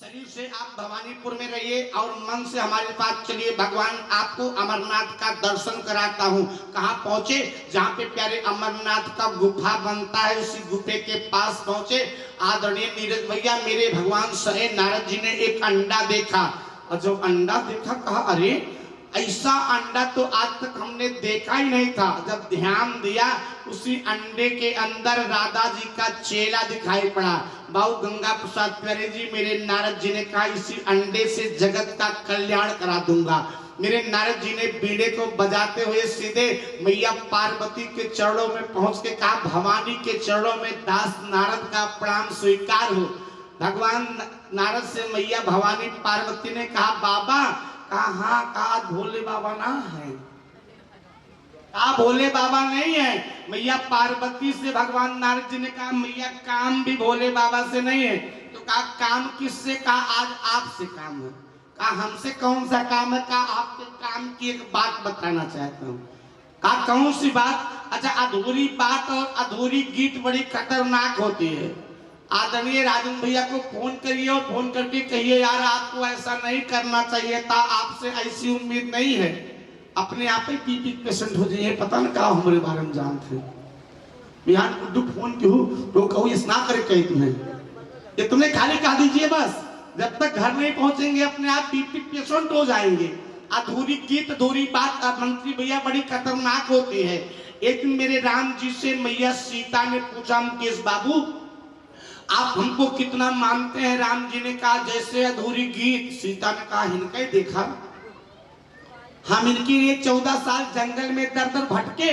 शरीर से आप भवानीपुर में रहिए और मन से हमारे पास चलिए। भगवान आपको अमरनाथ का दर्शन कराता हूँ। कहाँ पहुँचे? जहाँ पे प्यारे अमरनाथ का गुफा बनता है, उसी गुफे के पास पहुँचे। आदरणीय नीरज भैया, मेरे भगवान सहे नारद जी ने एक अंडा देखा, और जब अंडा देखा कहा अरे ऐसा अंडा तो आज तक हमने देखा ही नहीं था। जब ध्यान दिया उसी अंडे के अंदर राधा जी का चेला दिखाई पड़ा। बाबू गंगा प्रसाद प्यारे जी, मेरे नारद जी ने कहा इसी अंडे से जगत का कल्याण करा दूंगा। मेरे नारद जी ने बीड़े को बजाते हुए सीधे मैया पार्वती के चरणों में पहुंच के कहा भवानी के चरणों में दास नारद का प्रणाम स्वीकार हो। भगवान नारद से मैया भवानी पार्वती ने कहा बाबा, कहा कहा भोले बाबा ना है, कहा भोले बाबा नहीं है। मैया पार्वती से भगवान नारद जी ने कहा मैया काम भी भोले बाबा से नहीं है। तो कहा काम किससे? कहा आज आपसे काम है। कहा हमसे कौन सा काम है? कहा आपके काम की एक बात बताना चाहता हूँ। कहा कौन सी बात? अच्छा, अधूरी बात और अधूरी गीत बड़ी खतरनाक होती है। आदरणीय राजन भैया को फोन करिए और फोन करके कहिए यार आपको ऐसा नहीं करना चाहिए था, आपसे ऐसी उम्मीद नहीं है। अपने आप ही पीपी पेशेंट हो जाइए, पता ना क्या हमारे बारे में जानते बिहान गुड्डू फोन क्यों तो कहूँ इस ना करे कहीं तुम्हें, ये तुमने खाली कह दीजिए बस। जब तक घर नहीं पहुंचेंगे अपने आप पीपी पेशेंट हो जाएंगे। अधूरी गीत अधूरी बात मंत्री भैया बड़ी खतरनाक होती है। एक दिन मेरे राम जी से मैया सीता ने पूछा मुकेश बाबू आप हमको कितना मानते हैं? राम जी ने कहा जैसे अधूरी गीत। सीता ने कहा इनका देखा, हम इनके लिए 14 साल जंगल में दर दर भटके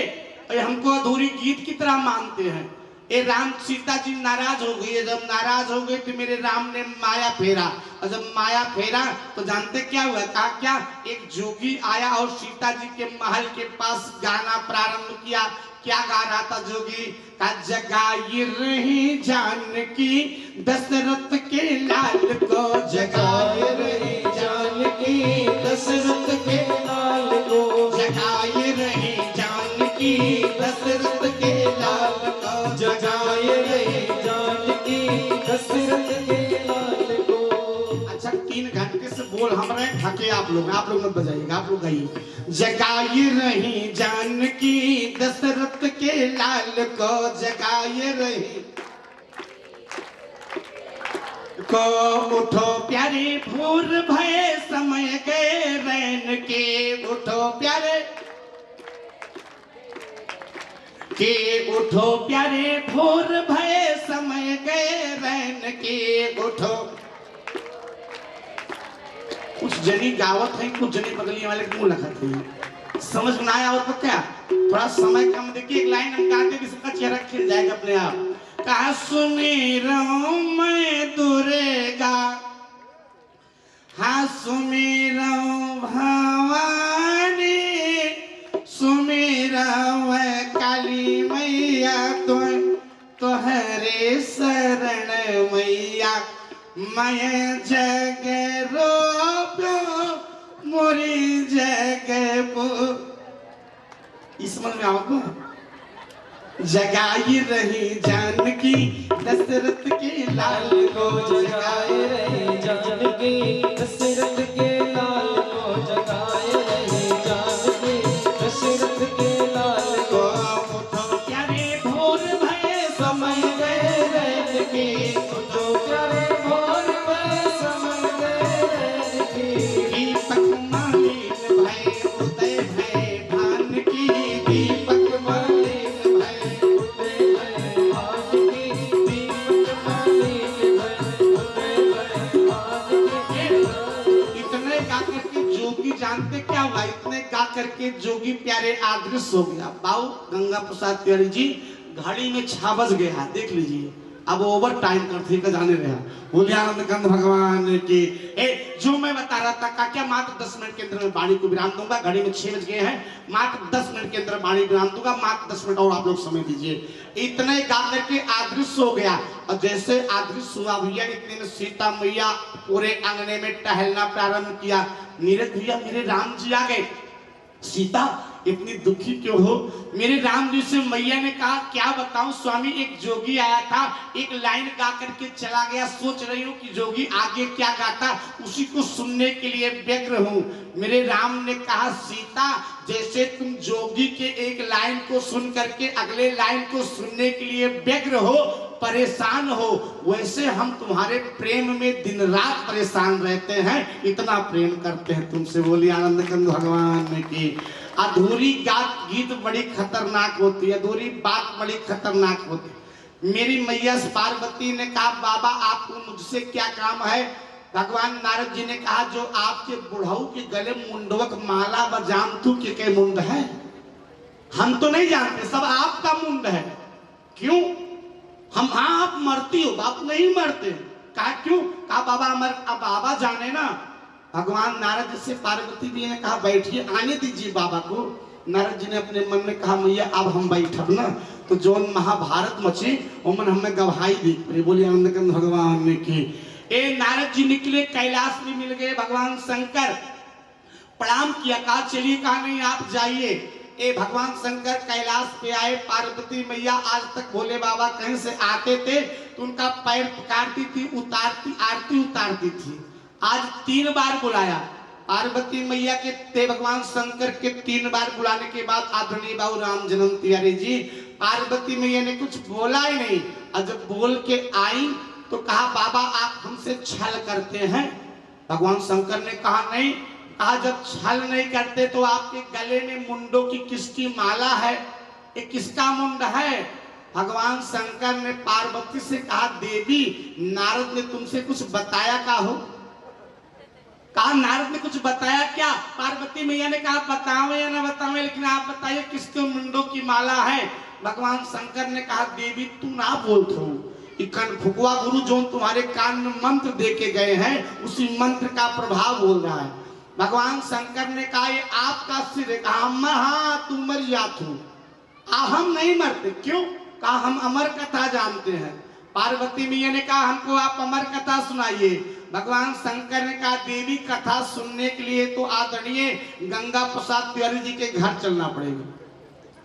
और हमको अधूरी गीत की तरह मानते हैं। ये राम सीता जी नाराज हो गई। जब नाराज हो गए तो मेरे राम ने माया फेरा, और जब माया फेरा तो जानते क्या हुआ? कहा क्या? एक जोगी आया और सीता जी के महल के पास गाना प्रारंभ किया। क्या गा रहा था जोगी? का जगाई रही जानकी दशरथ के लाल को, जगाई रही जानकी दशरथ के लाल को, जगाई रही जानकी दशरथ के लाल को, जगाई रही जानकी दशरथ के लाल को। अच्छा 3 घंटे से बोल हम रहे थके आप लोग मत बजाइएगा, आप लोग गाइए। जगाई रही जानकी दशरथ के लाल को, जगाई रही को, उठो प्यारे भोर भय समय गए रैन के, उठो प्यारे के, उठो प्यारे भोर भय समय गए रैन के, उठो। कुछ जनी गावत है, कुछ जनी बगली वाले क्यों लखत है, समझ में आया हो तो क्या? थोड़ा समय कम देखिए, एक लाइन हम गाते भी सबका चेहरा खिल जाएगा अपने आप। कहा सुमेरऊं मैं दुर्गा, हाँ सुमेरऊं भवानी, सुमेरऊं काली मैया तोहरे शरण मैया, मैं जग रोप्यो मोरी जग पो। इस समझ में आओ तो जगाई रही जानकी दशरथ के लाल को, जगाई रही जानकी दशरथ के लाल को, जगाई रही जानकी दशरथ के लाल को। उठो प्यारे भोर भय समय गए रैन के, उठो प्यारे भोर भय समय गए रैन के, दीपक मालिन भय उदय भय भान की, दीपक मालिन भय उदय भय भान की, दीपक मालिन भय उदय भय भान की। इतने गा करके जोगी जानते क्या हुआ? इतने गा करके जोगी प्यारे आदृश्य हो गया। बाबू गंगा प्रसाद प्यारे जी घड़ी में 6 बज गया, देख लीजिए। अब ओवर टाइम करते जाने रहा। बोले आनंद भगवान की। जो मैं बता रहा था का क्या मात्र 10 मिनट के अंदर में वाणी को विराम दूंगा। घड़ी में 6 बज गए हैं, मात्र 10 मिनट के अंदर वाणी विराम दूंगा, मात्र 10 मिनट और आप लोग समय दीजिए। इतने गा करके आदृश्य हो गया, और जैसे आदृश्य हुआ भैया इतने में सीता मैया पूरे आंगने में टहलना प्रारंभ किया। नीरज भैया मेरे राम जी आ गए। सीता इतनी दुखी क्यों हो? मेरे राम जी से मैया ने कहा क्या बताऊं स्वामी, एक जोगी आया था, एक लाइन गा करके चला गया, सोच रही हूँ कि जोगी आगे क्या गाता उसी को सुनने के लिए व्यग्र हूँ। मेरे राम ने कहा सीता, जैसे तुम जोगी के एक लाइन को सुन करके अगले लाइन को सुनने के लिए व्यग्र हो, परेशान हो, वैसे हम तुम्हारे प्रेम में दिन रात परेशान रहते हैं, इतना प्रेम करते हैं तुमसे। बोली आनंद कंद भगवान की। अधूरी गीत बड़ी खतरनाक होती है, अधूरी बात बड़ी खतरनाक होती है। मेरी मैया पार्वती ने कहा बाबा आपको मुझसे क्या काम है? भगवान नारद जी ने कहा जो आपके बुढ़ाऊ के गले मुंडवक माला बजाम तू के मुंड है, हम तो नहीं जानते, सब आपका मुंड है। क्यों? हम हाँ आप मरती हो, बाप नहीं मरते। कहा क्यों? कहा बाबा अमर, अब बाबा जाने ना। भगवान नारद से पार्वती जी ने कहा बैठिए, आने दीजिए बाबा को। नारद जी ने अपने मन में कहा मैया अब हम बैठब ना तो जो महाभारत मचे उमन हमें गवाही दी। बोली आनंद कंद भगवान ने की। ए नारद जी निकले, कैलाश में मिल गए भगवान शंकर, प्रणाम किया, कहा चलिए, कहा नहीं आप जाइए। ए भगवान शंकर कैलाश पे आए, पार्वती मैया आज तक भोले बाबा कहीं से आते थे तो उनका पैर पकड़ती थी, उतारती, आरती उतारती थी। आज 3 बार बुलाया पार्वती मैया के, भगवान शंकर के 3 बार बुलाने के बाद आदरणीय बाबू राम जन्म तिवारी जी, पार्वती मैया ने कुछ बोला ही नहीं। और जब बोल के आई तो कहा बाबा आप हमसे छल करते हैं। भगवान शंकर ने कहा नहीं। कहा जब छल नहीं करते तो आपके गले में मुंडों की किसकी माला है, ये किसका मुंड है? भगवान शंकर ने पार्वती से कहा देवी नारद ने तुमसे कुछ बताया का हो? कहा नारद ने कुछ बताया क्या? पार्वती मैया ने कहा बताओ या ना बताओ, लेकिन आप बताइए किसके मुंडों की माला है? भगवान शंकर ने कहा देवी तू ना बोलते हो, फुकवा गुरु जो तुम्हारे कान में मंत्र दे के गए हैं उसी मंत्र का प्रभाव बोल रहा है। भगवान शंकर ने कहा ये आपका सिर है। कहा हाँ तू मर जात हूँ, हम नहीं मरते। क्यों? कहा हम अमर कथा जानते हैं। पार्वती मैया ने कहा हमको आप अमर कथा सुनाइए। भगवान शंकर ने कहा देवी कथा सुनने के लिए तो आदरणीय गंगा प्रसाद तिवारी जी के घर चलना पड़ेगा।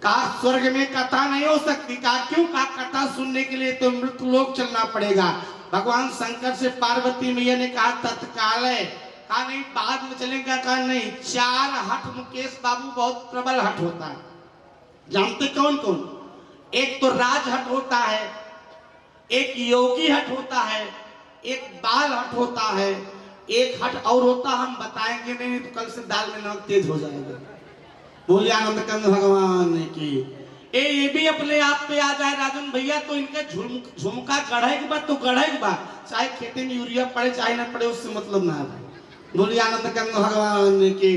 कहा स्वर्ग में कथा नहीं हो सकती। कहा क्यों? कहा कथा सुनने के लिए तो मृत्यु लोक चलना पड़ेगा। भगवान शंकर से पार्वती मैया ने कहा तत्काल है। कहा नहीं बाद में चलेगा। कहा नहीं, 4 हट मुकेश बाबू बहुत प्रबल हट होता है, जानते कौन कौन? एक तो राज हट होता है, एक योगी हट होता है, एक बाल हट होता है, एक हट और होता हम बताएंगे नहीं तो कल से दाल में नमक तेज हो जाएगा। बोलिए आनंद कंद भगवान की। ये भी अपने आप पे आ जाए राजन भैया तो इनका झुमका गढ़े के बाद तो गढ़े के बाद चाहे खेती में यूरिया पड़े चाहे ना पड़े उससे मतलब ना है। बोलिए आनंद कंद भगवान की।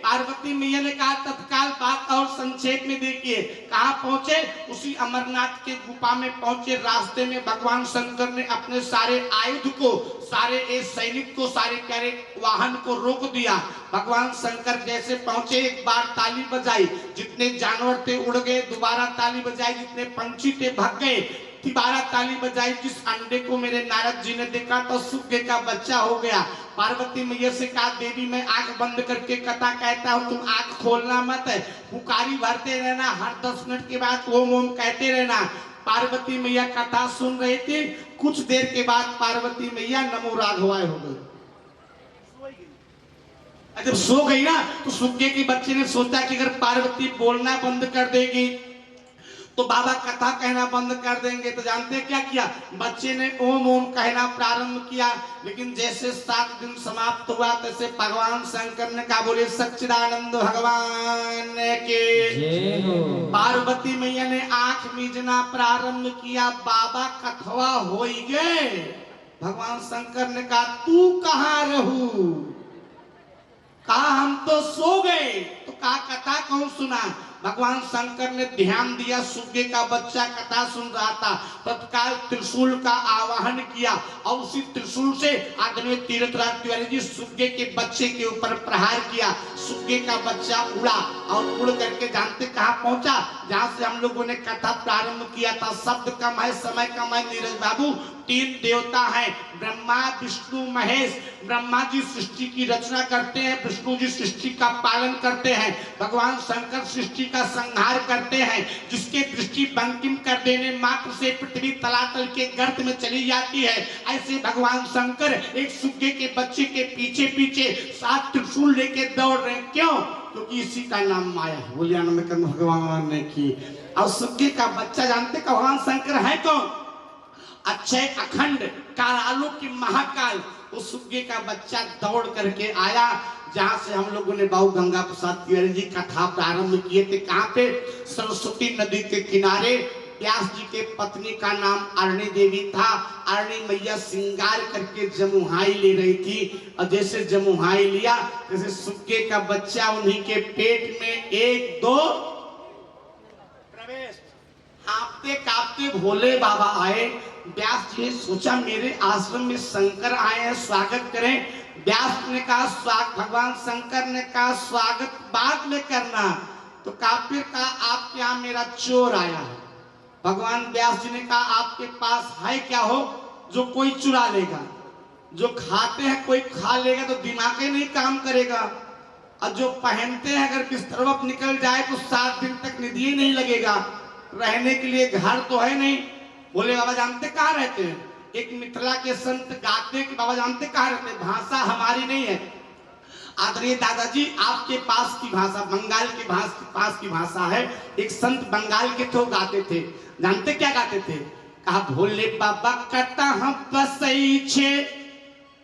पार्वती मैया ने कहा तत्काल बात और संक्षेप में देखिए। कहाँ पहुंचे? उसी अमरनाथ के गुफा में पहुंचे। रास्ते में भगवान शंकर ने अपने सारे आयुध को, सारे सैनिक को, सारे प्यारे वाहन को रोक दिया। भगवान शंकर जैसे पहुंचे एक बार ताली बजाई, जितने जानवर थे उड़ गए, दोबारा ताली बजाई, जितने पंछी थे भाग गए, दोबारा ताली बजाई। जिस अंडे को मेरे नारद जी ने देखा तो सुग्गे का बच्चा हो गया। पार्वती मैया से कहा देवी मैं आंख बंद करके कथा कहता हूँ, तुम आंख खोलना मत, पुकारी भरते रहना, हर 10 मिनट के बाद ओम ओम कहते रहना। पार्वती मैया कथा सुन रही थी। कुछ देर के बाद पार्वती मैया नमो राघवाय हो गई। जब सो गई ना तो सुग्गे के बच्चे ने सोचा कि अगर पार्वती बोलना बंद कर देगी तो बाबा कथा कहना बंद कर देंगे। तो जानते क्या किया? बच्चे ने ओम ओम कहना प्रारंभ किया। लेकिन जैसे 7 दिन समाप्त हुआ तैसे भगवान शंकर ने कहा बोले सच्चिदानंद भगवान के। पार्वती मैया ने आंख मीजना प्रारंभ किया। बाबा कथवा हो गए। भगवान शंकर ने कहा तू कहाँ रहू? कहा हम तो सो गए। तो कहा कथा कौन सुना? भगवान शंकर ने ध्यान दिया, सुग्गे का बच्चा कथा सुन रहा था। तत्काल त्रिशूल का आवाहन किया और उसी त्रिशूल से आदरणीय तीर्थराज तिवारी जी सुग्गे के बच्चे के ऊपर प्रहार किया। सुग्गे का बच्चा उड़ा और उड़ करके जानते कहाँ पहुंचा? जहां से हम लोगों ने कथा प्रारंभ किया था। शब्द कम है, समय कम है नीरज बाबू, तीन देवता हैं, ब्रह्मा विष्णु महेश। ब्रह्मा जी सृष्टि की रचना करते हैं, विष्णु जी सृष्टि का पालन करते हैं, भगवान शंकर सृष्टि का संहार करते हैं। जिसके दृष्टि बंकिम कर देने मात्र से पृथ्वी तलातल के गर्त में चली जाती है, ऐसे भगवान शंकर एक सुग्गे के बच्चे के पीछे पीछे 7 त्रिशूल लेके दौड़ रहे हैं। क्यों? क्योंकि इसी का नाम माया है। बोलिए आनंद कंद भगवान ने की। और सुग्गे का बच्चा जानते भगवान शंकर है कौन? अक्षय अखंड कालालु की महाकाल। उस सुग्गे का बच्चा दौड़ करके आया जहां से हम लोगों ने बाबू गंगा प्रसाद तिवारी जी कथा प्रारंभ किए थे। कहां पे? सरस्वती नदी के किनारे। व्यास जी के पत्नी का नाम अरणी देवी था। अरणी मैया श्रृंगार करके जमुहाई ले रही थी, और जैसे जमुहाई लिया जैसे सुग्गे का बच्चा उन्हीं के पेट में 1 2 प्रवेश। कांपते कांपते भोले बाबा आए। व्यास जी ने सोचा मेरे आश्रम में शंकर आए हैं, स्वागत करें। व्यास ने कहा स्वागत, भगवान शंकर ने कहा स्वागत बाद में करना। तो फिर कहा आपके यहाँ मेरा चोर आया है। भगवान व्यास जी ने कहा आपके पास है क्या हो जो कोई चुरा लेगा? जो खाते हैं कोई खा लेगा तो दिमाग ही नहीं काम करेगा, और जो पहनते हैं अगर बिस्तर वक्त निकल जाए तो 7 दिन तक निधि ही नहीं लगेगा। रहने के लिए घर तो है नहीं। बोले बाबा जानते कहाँ रहते हैं? एक मिथिला के संत गाते कि बाबा जानते कहाँ रहते हैं? भाषा हमारी नहीं है आदरणीय दादाजी, आपके पास की भाषा बंगाल के पास की भाषा है। एक संत बंगाल के थे, गाते थे। जानते क्या गाते थे? कहा भोले बाबा कटा हम बसई छे,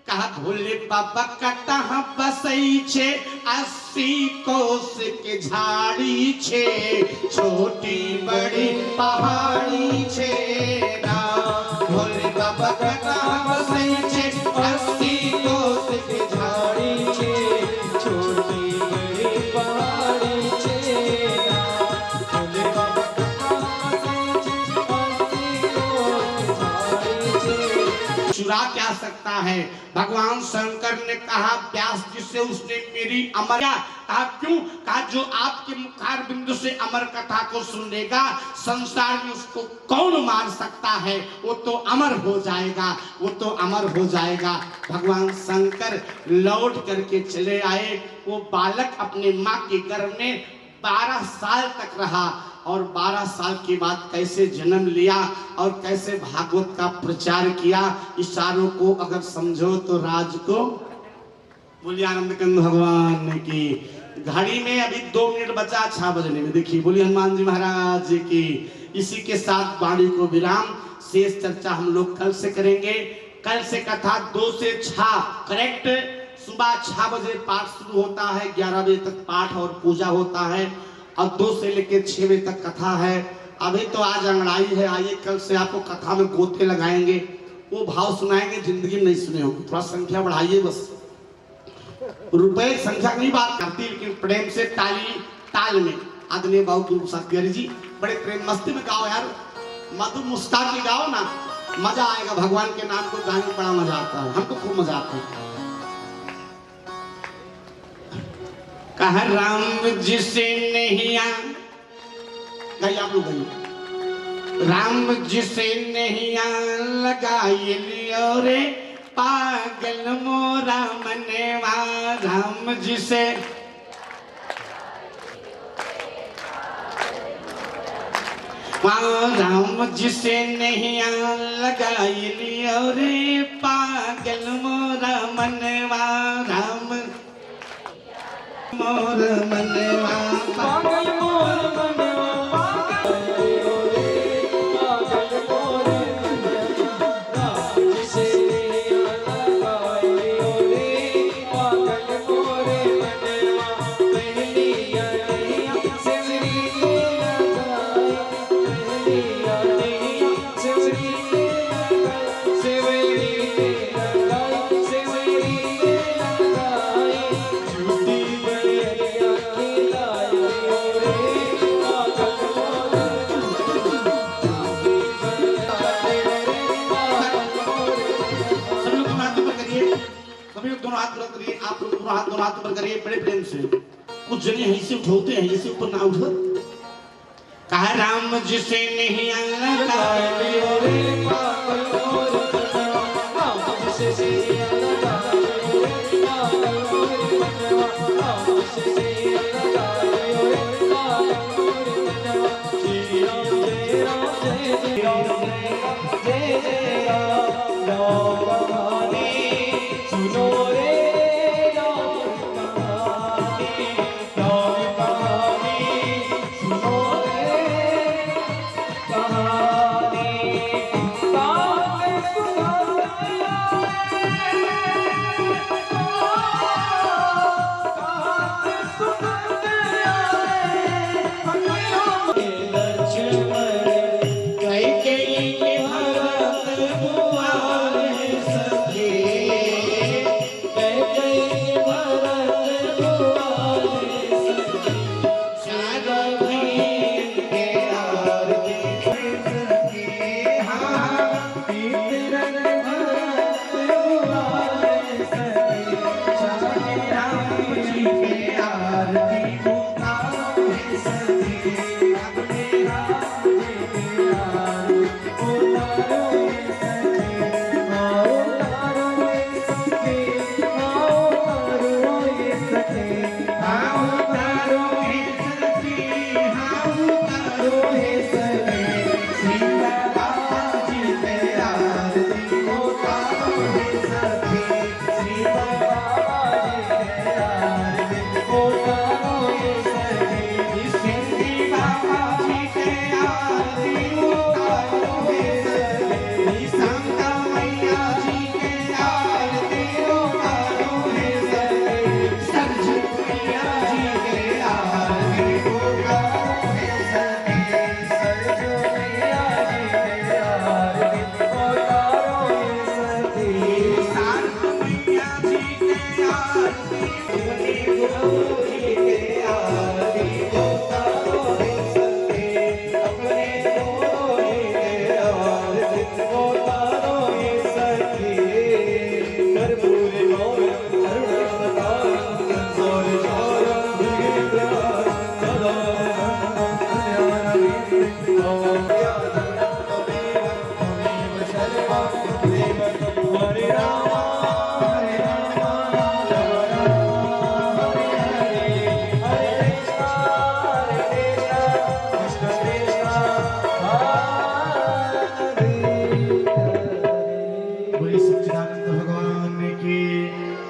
कहा भोले बाबा कटा हम बसई छे, 80 कोस के झाड़ी छे, छोटी बड़ी पहाड़ी छे ना। भोले बाबा कटा हम बसई छे, 80 कोस के झाड़ी छे, छोटी बड़ी पहाड़ी छे ना। भोले बाबा चुरा क्या सकता है? भगवान शंकर ने कहा व्यास जी से उसने मेरी अमर कहा क्यों? कहा जो आपके मुखार बिंदु से अमर कथा को सुन लेगा संसार में उसको कौन मार सकता है? वो तो अमर हो जाएगा, वो तो अमर हो जाएगा। भगवान शंकर लौट करके चले आए। वो बालक अपने माँ के गर्भ में 12 साल तक रहा, और 12 साल के बाद कैसे जन्म लिया और कैसे भागवत का प्रचार किया, इशारों को अगर समझो तो राज को। बोलिए आनंद कंद भगवान की। घड़ी में अभी 2 मिनट बचा 6 बजने में। देखिए बोलिए हनुमान जी महाराज की। इसी के साथ वाणी को विराम। शेष चर्चा हम लोग कल से करेंगे। कल से कथा 2 से 6 करेक्ट। सुबह 6 बजे पाठ शुरू होता है, 11 बजे तक पाठ और पूजा होता है, और 2 से लेकर 6 बजे तक कथा है। अभी तो आज अंगड़ाई है, आइए कल से आपको कथा में गोते लगाएंगे, वो भाव सुनाएंगे जिंदगी में नहीं सुने होंगे। थोड़ा संख्या बढ़ाइए, बस रुपए संख्या नहीं बात करती, लेकिन प्रेम से ताली ताल में। आदरणीय बाबू गुरु प्रसाद तिवारी जी बड़े प्रेम मस्ती में गाओ यार, मधुर मुस्कुरा के गाओ ना, मजा आएगा। भगवान के नाम को गाने में बड़ा मजा आता है, हमको खूब मजा आता है। कहा राम जी से नहीं गई आप लोग गई। राम जी से नहीं लगाई लियो रे पागल मोरा मनेवा। राम जी से राम जी से नहीं लगाई लियो रे पागल मोरा मनवा। राम मोर मनवा पागल मोर मनवा, पागल मोर मनवा। राम जी से लगाई लियो रे पागल मोर मनवा। पहली यानी सेवरी लगाई, पहली यानी सेवरी लगाई, सेवरी लगाई, सेवरी लगाई, झूठी आप लोग दोनों हाथ ऊपर करिए बड़े प्रेम से। कुछ जने ऐसे उठोते हैं, ऐसे ऊपर ना उठो। कहा राम जी से नहीं लगाई लियो रे पागल मोर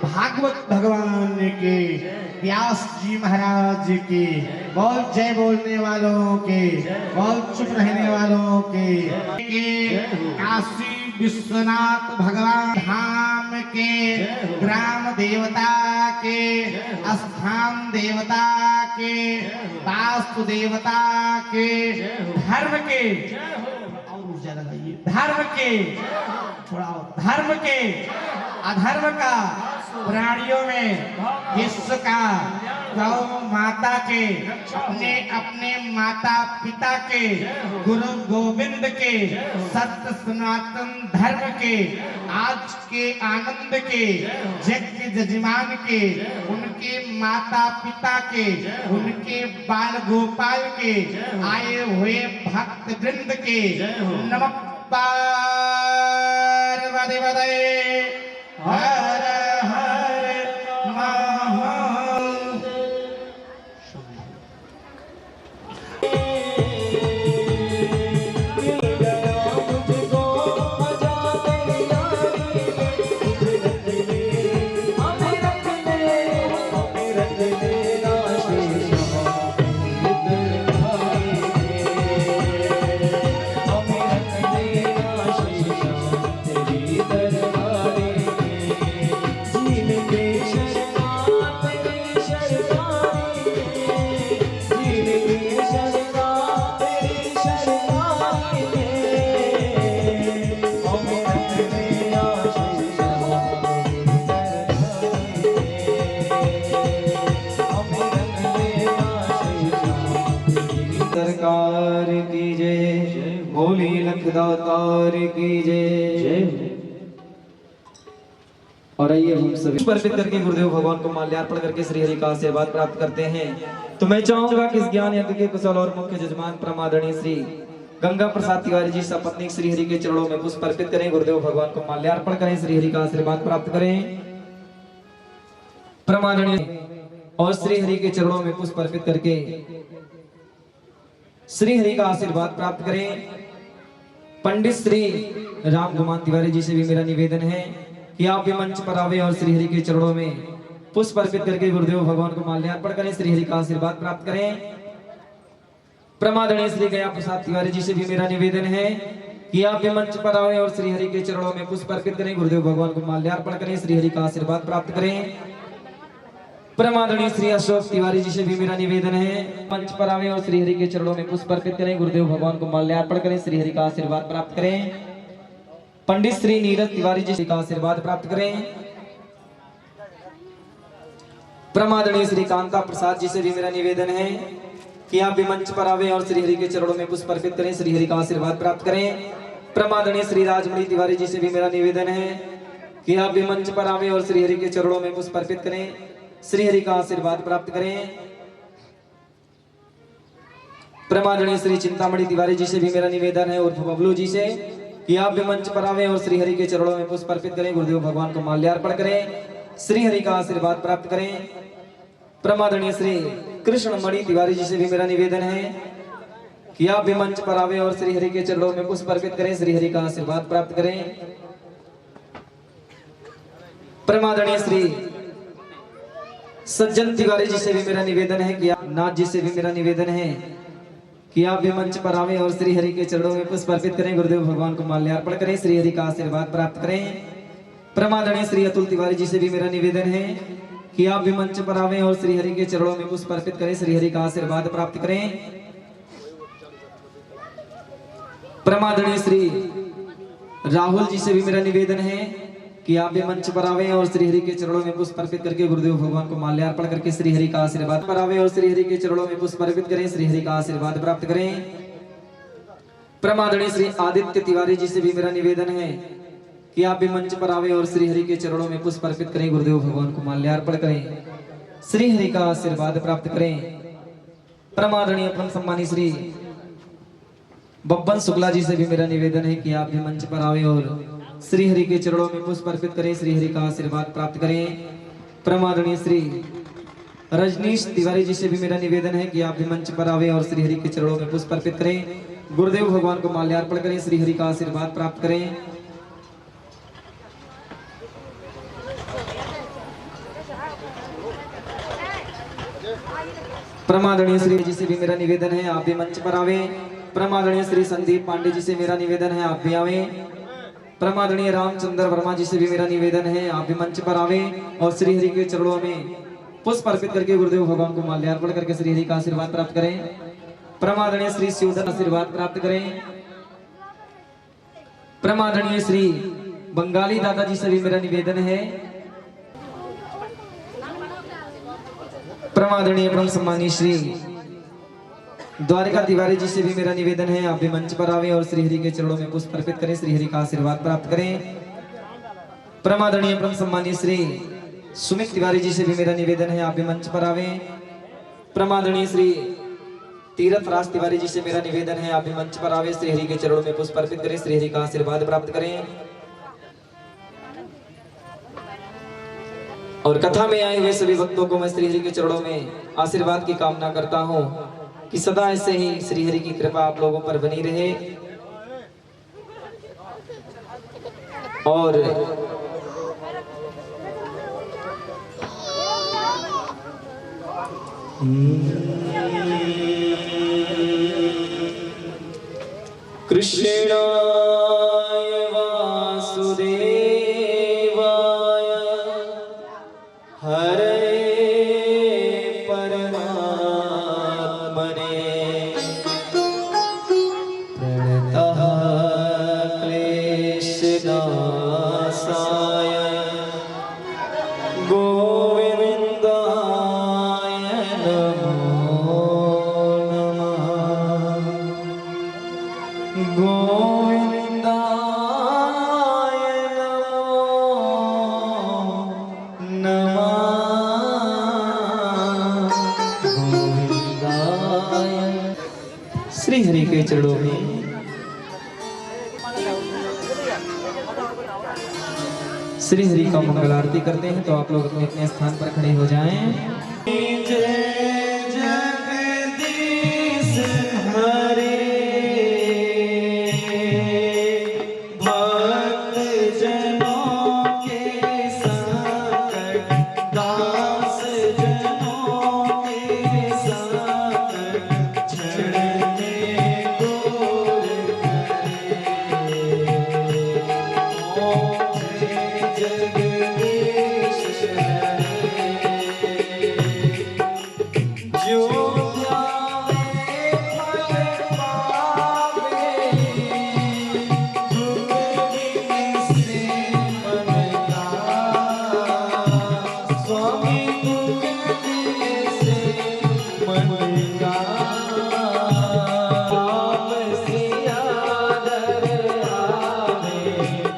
भागवत भगवान के, व्यास जी महाराज के, बहुत जय बोलने वालों के, बहुत चुप रहने वालों के, काशी विश्वनाथ भगवान धाम के, ग्राम देवता के, स्थान देवता के, वास्तु देवता के, धर्म के, और ऊर्जा लगाइए, धर्म के, थोड़ा धर्म के, अधर्म का, प्राणियों में विश्व का, गौ माता के, अपने अपने माता पिता के, गुरु गोविंद के, सत्य सनातन धर्म के, आज के आनंद के, जग के जजमान के, उनके माता पिता के, उनके बाल गोपाल के, आए हुए भक्त वृंद के, नमः पार्वती पतये हर हर सरकार की जय, भोले लखदातार की जय। और आइए हम सभी अर्पित करके गुरुदेव भगवान को माल्यार्पण करके श्री हरि का आशीर्वाद प्राप्त करते हैं। तो मैं चाहूंगा कि इस ज्ञान यज्ञ के कुशल और मुख्य जजमान परमादरणीय श्री गंगा प्रसाद तिवारी जी सपत्नी श्री हरि के चरणों में पुष्प अर्पित करें। गुरुदेव भगवान को माल्यार्पण करें, श्री हरि का आशीर्वाद प्राप्त करें। परमादरणीय और श्री हरि के चरणों में पुष्प अर्पित करके श्री हरि का आशीर्वाद प्राप्त करें। पंडित श्री राम गुमान तिवारी जी से भी मेरा निवेदन है कि आप भी मंच पर आवे और श्री हरि के चरणों में पुष्प अर्पित करके गुरुदेव भगवान को माल्यार्पण करें, श्री हरि का आशीर्वाद प्राप्त करें। प्रमादरणीय श्री गया प्रसाद तिवारी जी से भी मेरा निवेदन है कि आप भी मंच पर आवे और श्री हरि के चरणों में पुष्प अर्पित करें, गुरुदेव भगवान को माल्यार्पण करें, श्री हरि का आशीर्वाद प्राप्त करें। प्रमादरणीय श्री अशोक तिवारी जी से भी मेरा निवेदन है, मंच पर आवे और श्री हरि के चरणों में पुष्प अर्पित करें, गुरुदेव भगवान को माल्यार्पण करें, श्री हरि का आशीर्वाद प्राप्त करें। पंडित श्री नीरज तिवारी जी का आशीर्वाद प्राप्त करें। प्रमादरणीय श्री कांता प्रसाद जी से भी मेरा निवेदन है कि आप भी मंच पर आवे और श्री हरि के चरणों में पुष्प अर्पित करें, श्री हरि का आशीर्वाद प्राप्त करें। प्रमादरणीय श्री राजमणि तिवारी जी से भी मेरा निवेदन है कि आप भी मंच पर आवे और श्री हरि के चरणों में पुष्प अर्पित करें, श्री हरि का आशीर्वाद प्राप्त करें। प्रमादरणीय श्री चिंतामणि तिवारी जी से भी मेरा निवेदन है उर्फ बबलू जी से कि आप भी मंच पर आवे और श्री हरि के चरणों में पुष्प अर्पित करें, गुरुदेव भगवान को माल्यार्पण करें, श्री हरि का आशीर्वाद प्राप्त करें। प्रमादरणीय श्री कृष्णमणि तिवारी जी से भी मेरा निवेदन है कि आप भी मंच पर आवे और श्री हरि के चरणों में पुष्प अर्पित करें, श्री हरि का आशीर्वाद प्राप्त करें। प्रमादरणीय श्री सज्जन तिवारी जी से भी मेरा निवेदन है कि आप नाथ जी से भी मेरा निवेदन है कि आप भी मंच पर आवे और श्री हरि के चरणों में पुष्प अर्पित करें, गुरुदेव भगवान को माल्यार्पण करें, श्री हरि का आशीर्वाद प्राप्त करें। प्रमादरणीय श्री अतुल तिवारी जी से भी मेरा निवेदन है कि आप भी मंच पर आवे और श्री हरि के चरणों में पुष्प अर्पित करें, श्री हरि का आशीर्वाद प्राप्त करें। प्रमादरणीय श्री राहुल जी से भी मेरा निवेदन है कि आप भी मंच पर आवे और श्री हरि के चरणों में पुष्प अर्पित करके गुरुदेव भगवान को माल्यार्पण करके श्री हरि का आशीर्वाद पर आवे और श्री हरि के चरणों में पुष्प अर्पित करें, श्री हरि का आशीर्वाद प्राप्त करें। प्रमादरणीय श्री आदित्य तिवारी जी से भी मेरा निवेदन है कि आप भी मंच पर आवे और श्री हरि के चरणों में पुष्प अर्पित करें, गुरुदेव भगवान को माल्यार्पण करें, श्री हरि का आशीर्वाद प्राप्त करें। प्रमादरणीय परम सम्मानी श्री बब्बन शुक्ला जी से भी मेरा निवेदन है कि आप भी मंच पर आवे और श्री हरि के चरणों में पुष्प अर्पित करें, श्री हरि का आशीर्वाद प्राप्त करें। प्रमादरणीय श्री रजनीश तिवारी जी से भी मेरा निवेदन है कि आप भी मंच पर आवे और श्री हरि के चरणों में पुष्प अर्पित करें, गुरुदेव भगवान को माल्यार्पण करें, श्री हरि का आशीर्वाद प्राप्त करें। प्रमादरणीय श्री जी से भी मेरा निवेदन है आप भी मंच पर आवे। प्रमादरणीय श्री संदीप पांडे जी से मेरा निवेदन है आप भी आवे। प्रमादरणीय रामचंद्र वर्मा जी से भी मेरा निवेदन है आप भी मंच पर आवे और श्री हरि के चरणों में पुष्प अर्पित करके गुरुदेव भगवान को माल्यार्पण करके श्री हरि का आशीर्वाद प्राप्त करें। प्रमादरणीय श्री शिवधन आशीर्वाद प्राप्त करें। प्रमादरणीय श्री बंगाली दादाजी से भी मेरा निवेदन है। प्रमादरणीय परम सम्मानी श्री द्वारिका तिवारी जी से भी मेरा निवेदन है आप भी मंच पर आवे और श्री हरि के चरणों में पुष्प अर्पित करें, श्री हरि का आशीर्वाद प्राप्त करें। प्रमादरणीय परम सम्मानी श्री सुमित तिवारी जी से भी मेरा निवेदन है आप भी मंच पर आवे। प्रमादरणीय श्री तीरथ राज तिवारी जी से मेरा निवेदन है आप भी मंच पर आवे, श्री हरि के चरणों में पुष्प अर्पित करें, श्री हरि का आशीर्वाद प्राप्त करें। और कथा में आए हुए सभी भक्तों को मैं श्री हरि के चरणों में आशीर्वाद की कामना करता हूं कि सदा ऐसे ही श्री हरि की कृपा आप लोगों पर बनी रहे और कृष्णाय वासुदेवाय हरे श्री हरि के चरणों में श्री हरि का मंगल आरती करते हैं। तो आप लोग अपने अपने स्थान पर खड़े हो जाएं। जय जगदीश हरे भक्त जनों के संकट दास जनों के संकट छड़ने दूर करे। ओम जय जगदीश हरे जो ध्यावे फल पावे दुर्गति से मन का स्वामी दुर्गति से मन का आप सिया दर आवे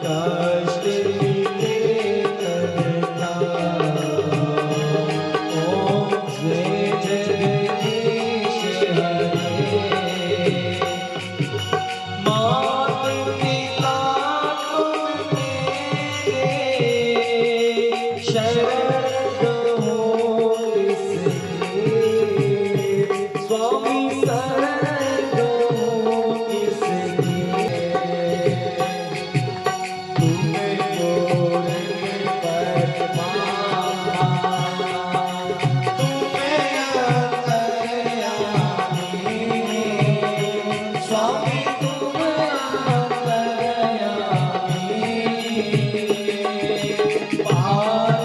कष्ट मिटे करता। ओम जय जगदीश हरे मात पिता तुम मेरे शरण हो किसके स्वामी शरण हो किसके तुम्हें गोरे परमात्मा तुम्हें अंतर्यामी स्वामी तुम अंतर्यामी पार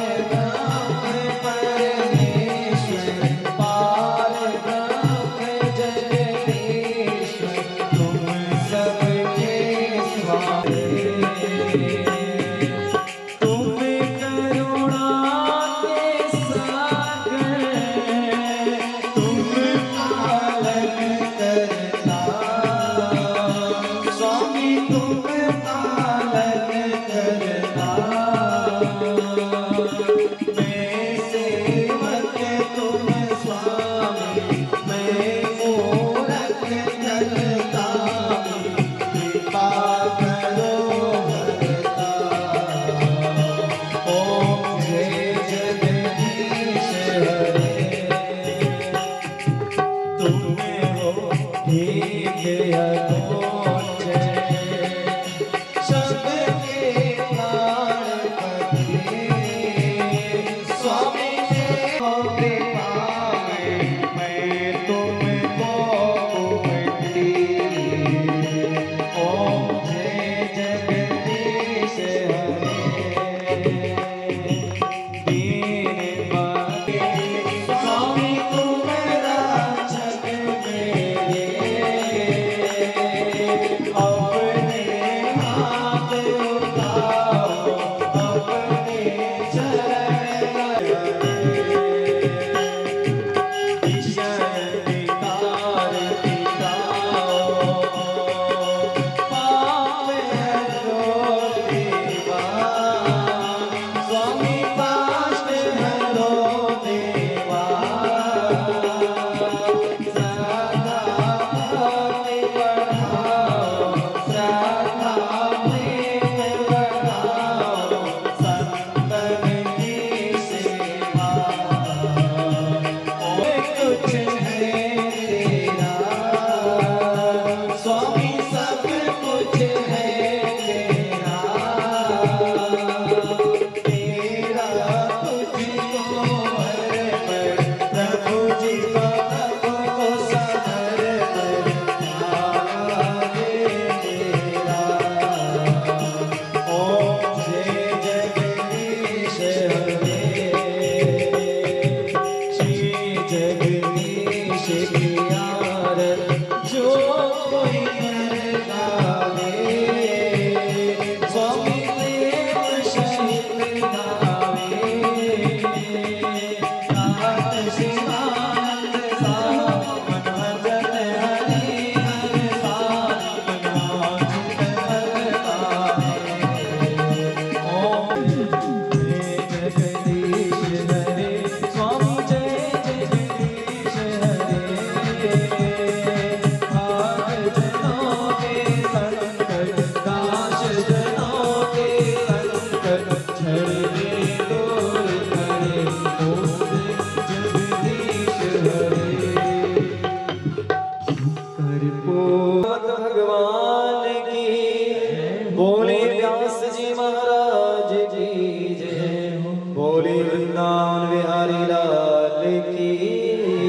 वृंदावन बिहारी लाल की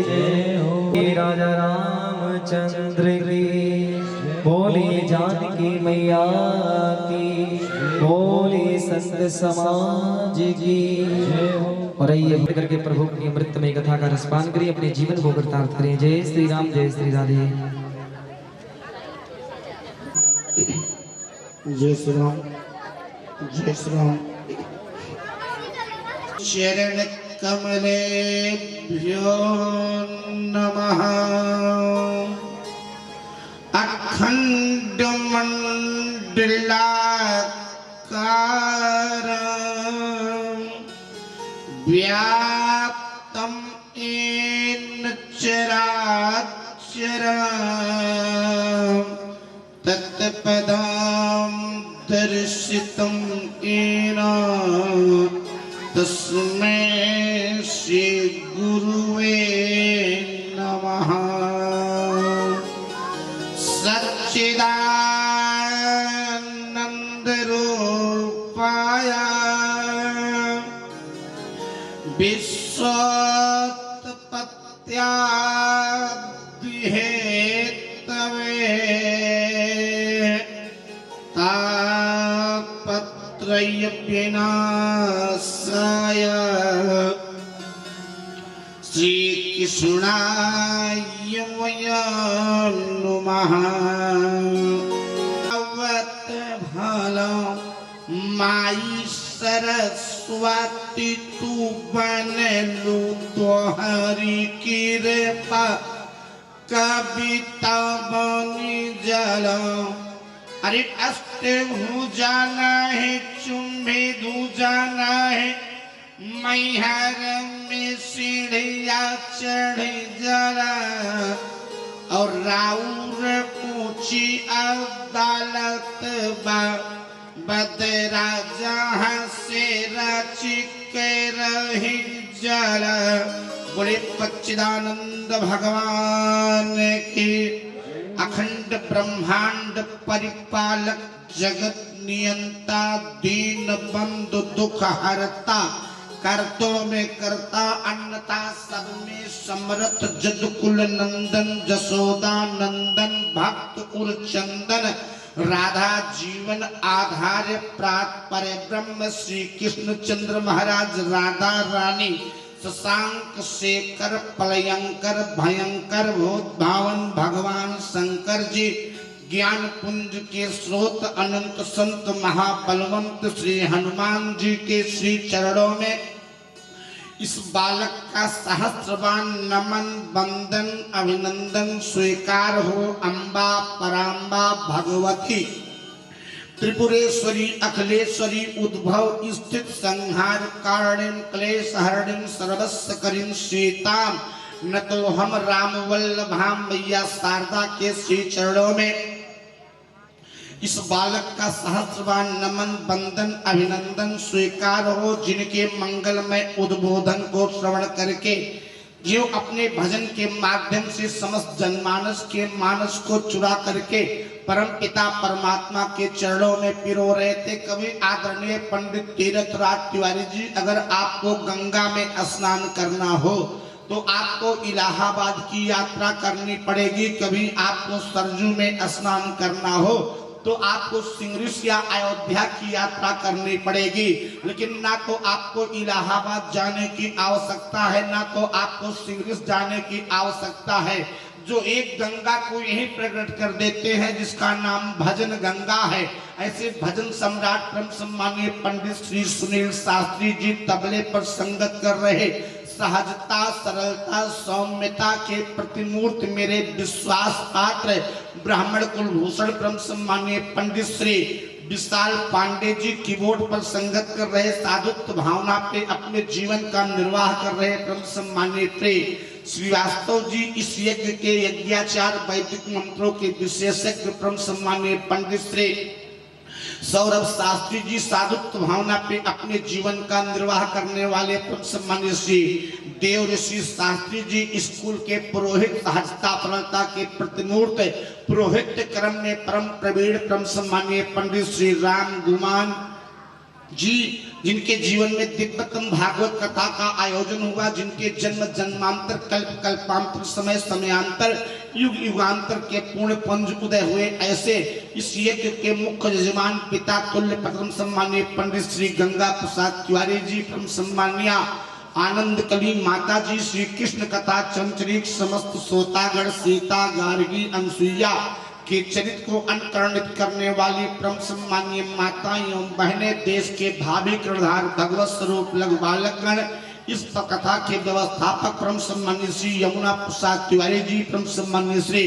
जय हो। राजा रामचंद्र की बोली जानकी मैया की बोली संत समाज की जय हो। और आइए करके प्रभु की अमृतमय कथा का रसपान करिए, अपने जीवन को कृतार्थ करें। जय श्री राम, जय श्री राधे। जय श्री राम, जय श्री राम। चरण कमलेभ्यो नमः। अखंड मंडलाकारं व्याप्तं येन चराचरं तत्पदं दर्शितं येन तस्मै श्री गुरुवे नमः। सच्चिदानंद रूपाय विश्वोत्पत्त्यादिहेतवे तापत्रय विनाशाय श्री कृष्णाय वयं नमः। अवत भाला माई सरस्वती तू बनलू तोहरी कृपा कविता बनी जला। अरे अष्टभुजा जाना है, चुम्बे दू जाना है, मैहर में सीढ़िया चढ़ जरा और राउर ऊंची अदालत बदरा जहाँ से रची के रही जरा। बोले सच्चिदानंद भगवान की। अखंड ब्रह्मांड परिपालक जगत नियंता दीन बंधु दुख हरता करतों में करता अन्नता सब में समर्थ जदकुल नंदन जसोदा नंदन भक्त उर्चंदन राधा जीवन आधार प्रात पर ब्रह्म श्री कृष्ण चंद्र महाराज राधा रानी शशांक शेखर पलयंकर भयंकर भूत भावन भगवान शंकर जी ज्ञान पुंज के स्रोत अनंत संत महाबलवंत श्री हनुमान जी के श्री चरणों में इस बालक का सहस्रबान नमन वंदन अभिनंदन स्वीकार हो। अम्बा पराम्बा भगवती त्रिपुरेश्वरी अखिलेश्वरी उद्भव स्थित संहार कारणीं क्लेश हरणीं सर्वस्व करीं सीताम न तो हम राम वल्लभाम मैया शारदा के श्री चरणों में इस बालक का सहस्रबान नमन वंदन अभिनंदन स्वीकार हो। जिनके मंगलमय उद्बोधन को श्रवण करके जो अपने भजन के माध्यम से समस्त जनमानस के मानस को चुरा करके परम पिता परमात्मा के चरणों में पिरो रहे थे। कवि आदरणीय पंडित तीर्थराज तिवारी जी, अगर आपको गंगा में स्नान करना हो तो आपको इलाहाबाद की यात्रा करनी पड़ेगी। कभी आपको सरजू में स्नान करना हो तो आपको सिंगरिस या अयोध्या की यात्रा करनी पड़ेगी। लेकिन ना तो आपको इलाहाबाद जाने की आवश्यकता है, ना तो आपको सिंगरिस जाने की आवश्यकता है। जो एक गंगा को यही प्रकट कर देते हैं जिसका नाम भजन गंगा है। ऐसे भजन सम्राट परम सम्मानीय पंडित श्री सुनील शास्त्री जी तबले पर संगत कर रहे। सहजता सरलता सौम्यता के प्रतिमूर्ति मेरे विश्वास पात्र ब्राह्मण कुलभूषण परम सम्मानीय पंडित श्री विशाल पांडे जी कीबोर्ड पर संगत कर रहे। साधुत्व भावना पे अपने जीवन का निर्वाह कर रहे परम सम्मानीय श्रीवास्तव जी इस यज्ञ के यज्ञाचार वैदिक मंत्रों के विशेषज्ञ परम सम्मानीय पंडित श्री सौरभ शास्त्री जी साधुत्व भावना पे अपने जीवन का निर्वाह करने वाले परम सम्मानीय श्री देव ऋषि शास्त्री जी स्कूल के पुरोहित सहजता सरलता के प्रतिमूर्त पुरोहित क्रम में परम प्रवीण परम सम्मानीय पंडित श्री राम गुमान जी जिनके जीवन में दिव्यतम भागवत कथा का आयोजन हुआ, जिनके जन्म जन्मांतर कल्प कल्पांतर समय समयांतर युग युगांतर के पूर्ण पंज उदय हुए, ऐसे इस यज्ञ के मुख्य यजमान पिता तुल्य परम सम्मानीय पंडित श्री गंगा प्रसाद तिवारी जी, परम सम्मानिया आनंद कली माता जी, श्री कृष्ण कथा चंचरिक समस्त सोतागढ़ सीता गार्गी अनसुईया के चरित्र को अनुकरणित करने वाली परम सम्मानीय माता एवं बहने, देश के भावी कर्णधार भगवत स्वरूप लघु बालकगण, इस कथा के व्यवस्थापक परम सम्मानीय श्री यमुना प्रसाद तिवारी जी, परम सम्मानीय श्री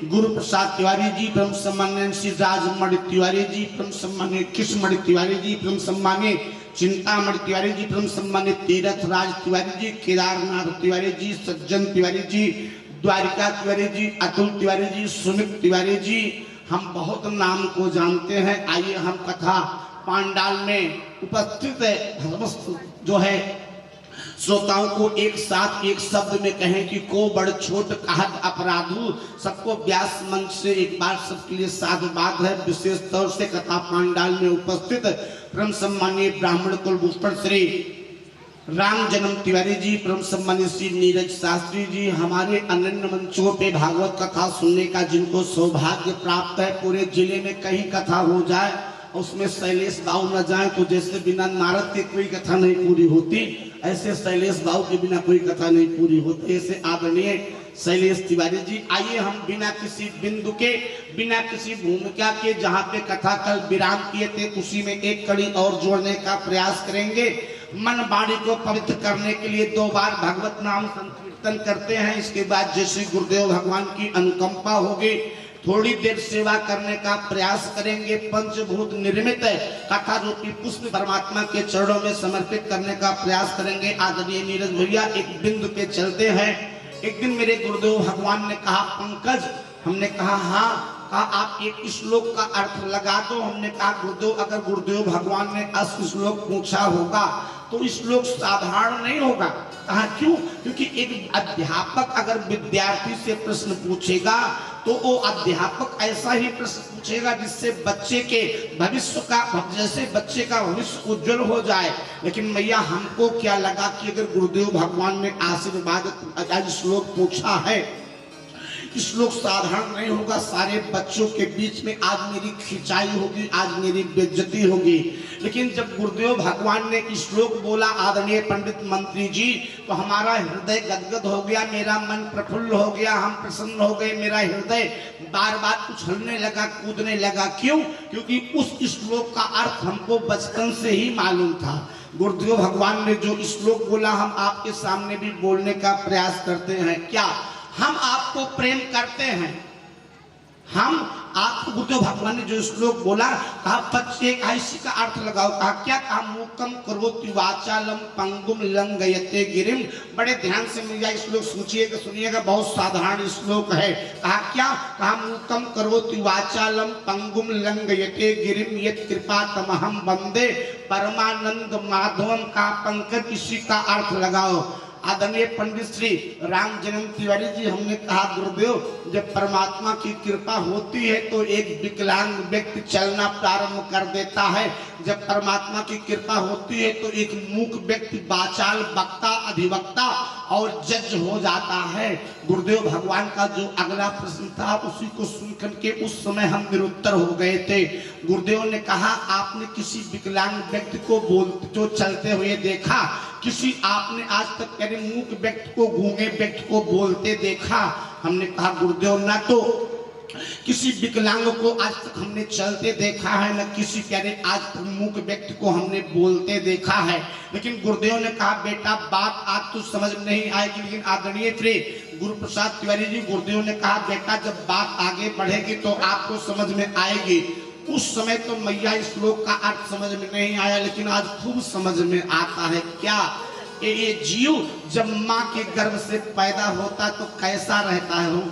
गुरु प्रसाद तिवारी जी, परम सम्मानीय श्री राजमणि तिवारी जी, परम सम्मानीय कृष्णमणि तिवारी जी, परम सम्मानीय चिंतामणि तिवारी जी, परम सम्मानीय तीरथ राज तिवारी जी, केदारनाथ तिवारी जी, सज्जन तिवारी जी, द्वारिका तिवारी जी, अतुल तिवारी जी, सुमित तिवारी जी, हम बहुत नाम को जानते हैं। आइए हम कथा पांडाल में उपस्थित समस्त जो है श्रोताओं को एक साथ एक शब्द में कहें कि को बड़ छोट कहत अपराधु, सबको व्यास मंच से एक बार सबके लिए साधुवाद है। विशेष तौर से कथा पांडाल में उपस्थित परम सम्मानीय ब्राह्मण कुलभूषण श्री राम जन्म तिवारी जी, परम सम्मानीय श्री नीरज शास्त्री जी, हमारे अन्य मंचों पे भागवत कथा सुनने का जिनको सौभाग्य प्राप्त है, पूरे जिले में कहीं कथा हो जाए उसमें शैलेश बाबू न जाए तो जैसे बिना नारद के कोई कथा नहीं पूरी होती, ऐसे शैलेश बाबू के बिना कोई कथा नहीं पूरी होती। ऐसे आदरणीय शैलेश तिवारी जी, आइए हम बिना किसी बिंदु के, बिना किसी भूमिका के, जहाँ पे कथा कल विराम किए थे उसी में एक कड़ी और जोड़ने का प्रयास करेंगे। मन वाणी को पवित्र करने के लिए 2 बार भगवत नाम संकीर्तन करते हैं, इसके बाद जैसे गुरुदेव भगवान की अनुकंपा होगी थोड़ी देर सेवा करने का प्रयास करेंगे। पंचभूत निर्मित कथा रूपी पुष्प परमात्मा के चरणों में समर्पित करने का प्रयास करेंगे। आदरणीय नीरज भैया एक बिंदु पे चलते हैं। एक दिन मेरे गुरुदेव भगवान ने कहा पंकज, हमने कहा हाँ, कहा आप एक श्लोक का अर्थ लगा दो। हमने कहा गुरुदेव, अगर गुरुदेव भगवान ने श्लोक पूछा होगा तो श्लोक साधारण नहीं होगा। कहा क्यों? क्योंकि एक अध्यापक अगर विद्यार्थी से प्रश्न पूछेगा तो वो अध्यापक ऐसा ही प्रश्न पूछेगा जिससे बच्चे के भविष्य का, जैसे बच्चे का भविष्य उज्जवल हो जाए। लेकिन भैया हमको क्या लगा कि अगर गुरुदेव भगवान ने आशीर्वाद श्लोक पूछा है, श्लोक साधारण नहीं होगा, सारे बच्चों के बीच में आज मेरी खिंचाई होगी, आज मेरी बेइज्जती होगी। लेकिन जब गुरुदेव भगवान ने श्लोक बोला आदरणीय पंडित मंत्री जी, तो हमारा हृदय गदगद हो गया, मेरा मन प्रफुल्ल हो गया, हम प्रसन्न हो गए, मेरा हृदय बार बार उछलने लगा, कूदने लगा। क्यों? क्योंकि उस श्लोक का अर्थ हमको बचपन से ही मालूम था। गुरुदेव भगवान ने जो श्लोक बोला हम आपके सामने भी बोलने का प्रयास करते हैं। क्या हम आपको प्रेम करते हैं? हम आपको, गुरुदेव भगवान ने जो श्लोक बोला, कहा बच्चे इसी का अर्थ लगाओ। कहा क्या? कहा मूकम करोति वाचालम पंगुम लंघयते गिरिम। बड़े ध्यान से मेरा श्लोक सोचिएगा, सुनिएगा, बहुत साधारण श्लोक है। कहा क्या? कहा मूकम करोति वाचालम पंगुम लंघयते गिरिम यत् कृपा तमहम वंदे परमानंद माधवम। का पंकज इसी का अर्थ लगाओ। आदरणीय पंडित श्री राम जन्म तिवारी जी, हमने कहा गुरुदेव जब परमात्मा की कृपा होती है तो एक विकलांग व्यक्ति चलना प्रारंभ कर देता है, जब परमात्मा की कृपा होती है तो एक मूक व्यक्ति वाचाल, वक्ता, अधिवक्ता और जज हो जाता है। गुरुदेव भगवान का जो अगला प्रश्न था उसी को सुनकर के उस समय हम निरुत्तर हो गए थे। गुरुदेव ने कहा आपने किसी विकलांग व्यक्ति को बोलते जो चलते हुए देखा? किसी आपने आज तक कभी मूक व्यक्ति को, गूंगे व्यक्ति को बोलते देखा? हमने कहा गुरुदेव ना तो किसी विकलांग को आज तक हमने चलते देखा है, न किसी प्यारे आज तक मूक व्यक्ति को हमने बोलते देखा है। लेकिन गुरुदेव ने कहा बेटा बात आज तो समझ में नहीं आएगी, लेकिन आदरणीय श्री गुरु प्रसाद तिवारी जी, गुरुदेव ने कहा बेटा जब बात आगे बढ़ेगी तो आपको समझ में आएगी। उस समय तो मैया इस श्लोक का अर्थ समझ में नहीं आया, लेकिन आज खूब समझ में आता है। क्या? ये जीव जब माँ के गर्भ से पैदा होता तो कैसा रहता है?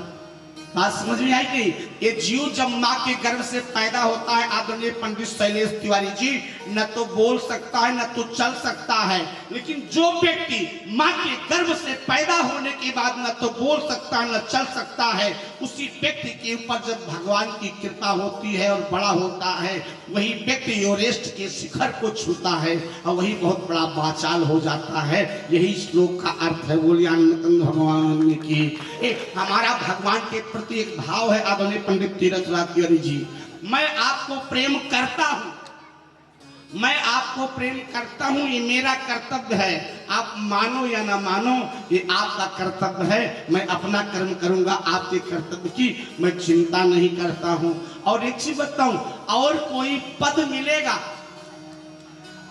बात समझ में आई नहीं? ये जीव जब माँ के गर्भ से पैदा होता है आदरणीय पंडित शैलेश तिवारी जी, न तो बोल सकता है न तो चल सकता है, लेकिन जो व्यक्ति माँ के गर्भ से पैदा होने के बाद न तो बोल सकता है न चल सकता है, उसी व्यक्ति के ऊपर जब भगवान की कृपा होती है और बड़ा होता है, वही व्यक्ति एवरेस्ट के शिखर को छूता है और वही बहुत बड़ा बाचाल हो जाता है। यही श्लोक का अर्थ है। बोलिए आनंद भगवान की। हमारा भगवान के प्रति एक भाव है आदरणीय पंडित तीरथराज तिवारी जी, मैं आपको प्रेम करता हूं, मैं आपको प्रेम करता हूं, ये मेरा कर्तव्य है। आप मानो या ना मानो, ये आपका कर्तव्य है। मैं अपना कर्म करूंगा, आपके कर्तव्य की मैं चिंता नहीं करता हूं। और एक चीज बताऊं, और कोई पद मिलेगा,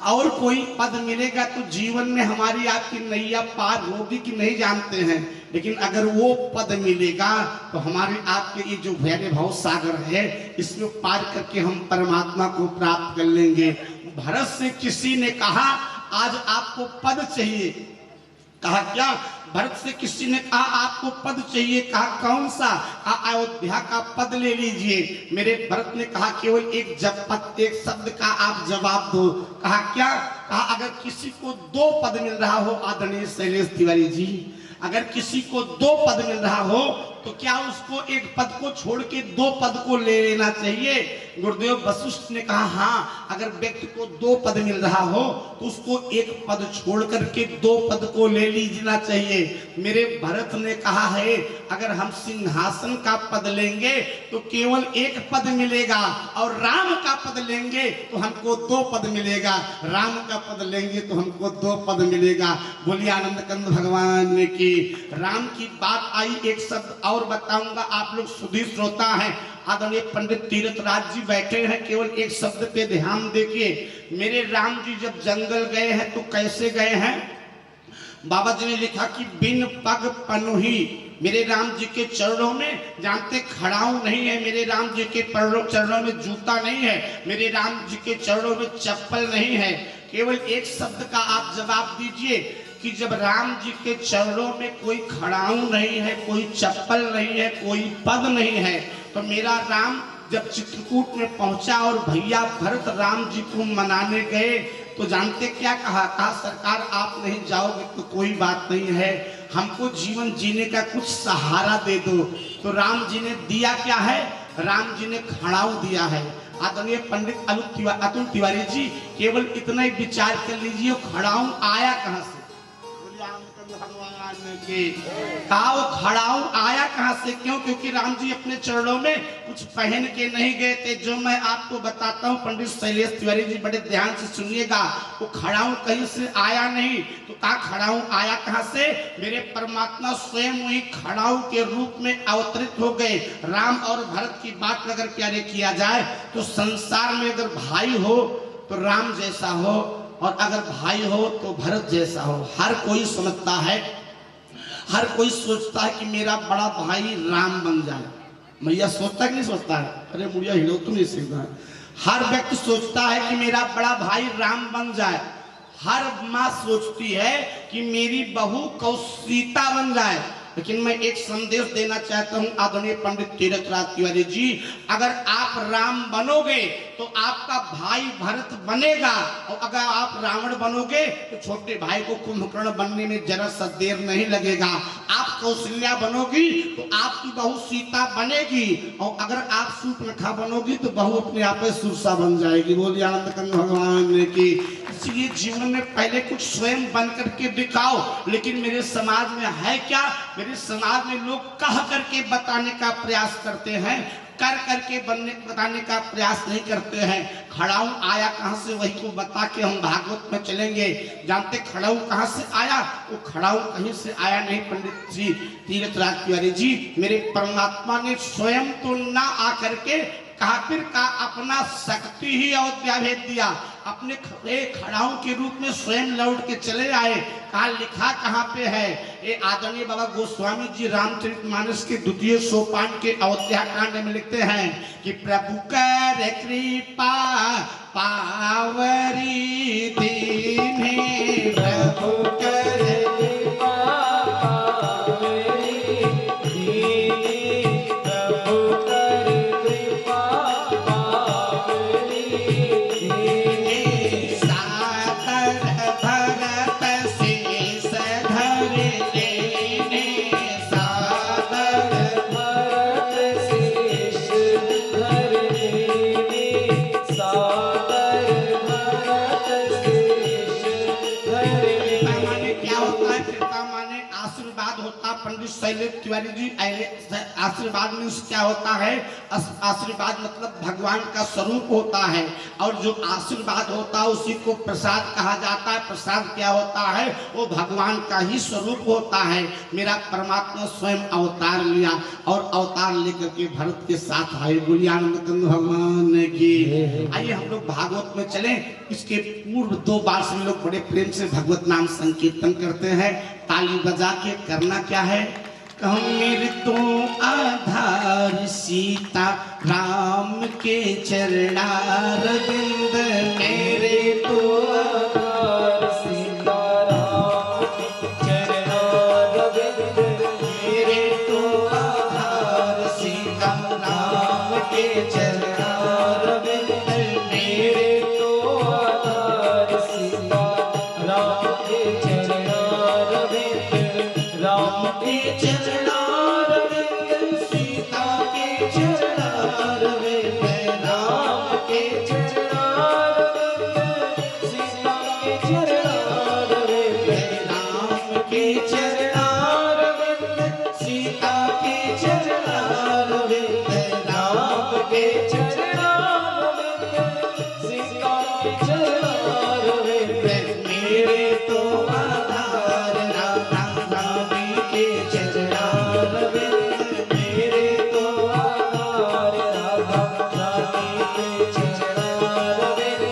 और कोई पद मिलेगा तो जीवन में हमारी आपकी नैया पार होगी कि नहीं जानते हैं, लेकिन अगर वो पद मिलेगा तो हमारे आपके ये जो भैरव भाव सागर है, इसमें पार करके हम परमात्मा को प्राप्त कर लेंगे। भरत से किसी ने कहा आज आपको पद चाहिए, कहा क्या? भरत से किसी ने कहा आपको पद चाहिए, कहा कौन सा? कहा अयोध्या का पद ले लीजिए। मेरे भरत ने कहा केवल एक शब्द का आप जवाब दो। कहा क्या? कहा अगर किसी को 2 पद मिल रहा हो आदरणीय शैलेश तिवारी जी, अगर किसी को 2 पद मिल रहा हो तो क्या उसको एक पद को छोड़ के 2 पद को ले लेना चाहिए? गुरुदेव वशिष्ठ ने कहा हाँ, अगर व्यक्ति को 2 पद मिल रहा हो तो उसको एक पद छोड़ करके 2 पद को ले लीजना चाहिए। मेरे भरत ने कहा है अगर हम सिंहासन का पद लेंगे तो केवल 1 पद मिलेगा, और राम का पद लेंगे तो हमको 2 पद मिलेगा, राम का पद लेंगे तो हमको 2 पद मिलेगा। बोलिए आनंद कंद भगवान की। राम की बात आई, एक शब्द और बताऊंगा, आप लोग सुधी श्रोता हैं। आदरणीय पंडित तीरथराज जी बैठे हैं, केवल एक शब्द पे ध्यान देखिए। मेरे राम जी जब जंगल गए हैं तो कैसे गए हैं? बाबा जी ने लिखा कि बिन पग पनुही, मेरे राम जी के चरणों में जानते खड़ाऊ नहीं है, मेरे राम जी के चरणों में जूता नहीं है, मेरे राम जी के चरणों में चप्पल नहीं है। केवल एक शब्द का आप जवाब दीजिए कि जब राम जी के चरणों में कोई खड़ाऊ नहीं है, कोई चप्पल नहीं है, कोई पद नहीं है, तो मेरा राम जब चित्रकूट में पहुंचा और भैया भरत राम जी को मनाने गए तो जानते क्या कहा? कहा सरकार आप नहीं जाओगे तो कोई बात नहीं है, हमको जीवन जीने का कुछ सहारा दे दो। तो राम जी ने दिया क्या है? राम जी ने खड़ाऊ दिया है। आदरणीय पंडित अतुल तिवारी जी केवल इतना ही विचार कर लीजिए, खड़ाऊ आया कहां से? वो खड़ाऊ आया कहां से? क्यों? क्योंकि राम जी अपने चरणों में कुछ पहन के नहीं गए थे, जो मैं आपको बताता हूं। पंडित शैलेश तिवारी जी बड़े ध्यान से सुनिएगा, वो खड़ाऊ कहीं से आया नहीं। तो कहा खड़ाऊ आया कहां से? मेरे परमात्मा स्वयं वही खड़ाऊ के रूप में अवतरित हो गए। राम और भरत की बात अगर प्यारे किया जाए तो संसार में अगर भाई हो तो राम जैसा हो, और अगर भाई हो तो भरत जैसा हो। हर कोई समझता है, हर कोई सोचता है कि मेरा बड़ा भाई राम बन जाए। मैया सोचता है कि नहीं सोचता है? अरे मुड़िया हिलो तुम नहीं सीखता है। हर व्यक्ति सोचता है कि मेरा बड़ा भाई राम बन जाए। हर माँ सोचती है कि मेरी बहू कौशिता बन जाए। लेकिन मैं एक संदेश देना चाहता हूं आदरणीय पंडित तीरथराज तिवारी जी, अगर आप राम बनोगे तो आपका भाई भरत बनेगा, और अगर आप रावण बनोगे तो छोटे भाई को कुंभकर्ण बनने में जरा सा देर नहीं लगेगा। आप कौशल्या बनोगी तो आपकी बहू सीता बनेगी, और अगर आप सूर्पनखा बनोगी तो बहू अपने आप में सुरसा बन जाएगी। बोलिए आनंद कंद भगवान की। इसलिए जीवन में पहले कुछ स्वयं बन करके दिखाओ। लेकिन मेरे समाज में है क्या? मेरे समाज में लोग कह करके बताने का प्रयास करते हैं, कर करके बताने का प्रयास नहीं करते हैं। खड़ाऊ आया कहां से, वही को बता के हम भागवत में चलेंगे। जानते खड़ाऊ कहां से आया? वो खड़ाऊ कहीं से आया नहीं। पंडित जी तीरथराज तिवारी जी, मेरे परमात्मा ने स्वयं तो ना आकर के काफिर का अपना शक्ति ही अयोध्या भेज दिया, अपने खड़ाऊ के रूप में स्वयं लौट के चले आए। कहा लिखा कहाँ पे है? ये आदरणीय बाबा गोस्वामी जी रामचरितमानस के 2 सोपान के अयोध्या कांड में लिखते हैं कि प्रभु कर कृपा पावरी दीन्हे, प्रभु कर कृपा पावरी दीन्हे, होता है कृपा माने आशीर्वाद होता है। पंडित शैलेश तिवारी जी, आशीर्वाद मीन्स क्या होता है? आशीर्वाद मतलब भगवान का स्वरूप होता है, और जो आशीर्वाद होता है उसी को प्रसाद कहा जाता है। प्रसाद क्या होता है? वो भगवान का ही स्वरूप होता है। मेरा परमात्मा स्वयं अवतार लिया और अवतार लेकर के भरत के साथ आए। बोलिए आनंद कंद भगवान की। आइए हम लोग भागवत में चले। इसके पूर्व 2 बार से हम लोग बड़े प्रेम से भगवत नाम संकीर्तन करते हैं। ताली बजा के करना क्या है? मेरे तो आधार सीता राम के चरणारविंद, मेरे तो आधार सीता राम के चरणारविंद, मेरे तो आधार सीता राम के चरणारविंद, मेरे तो आधार सीता राम के चरणारविंद, राम के चरणारविंद, सीता के चरणारविंद, राम के चरणारविंद, सीता के चरणारविंद, राम के चरणारविंद, सीता के चरणारविंद, राम के चरणारविंद, सीता के चरणारविंद, मेरे तो आधार राम राम के चरणारविंद, मेरे तो आधार राधा रानी के चरणारविंद,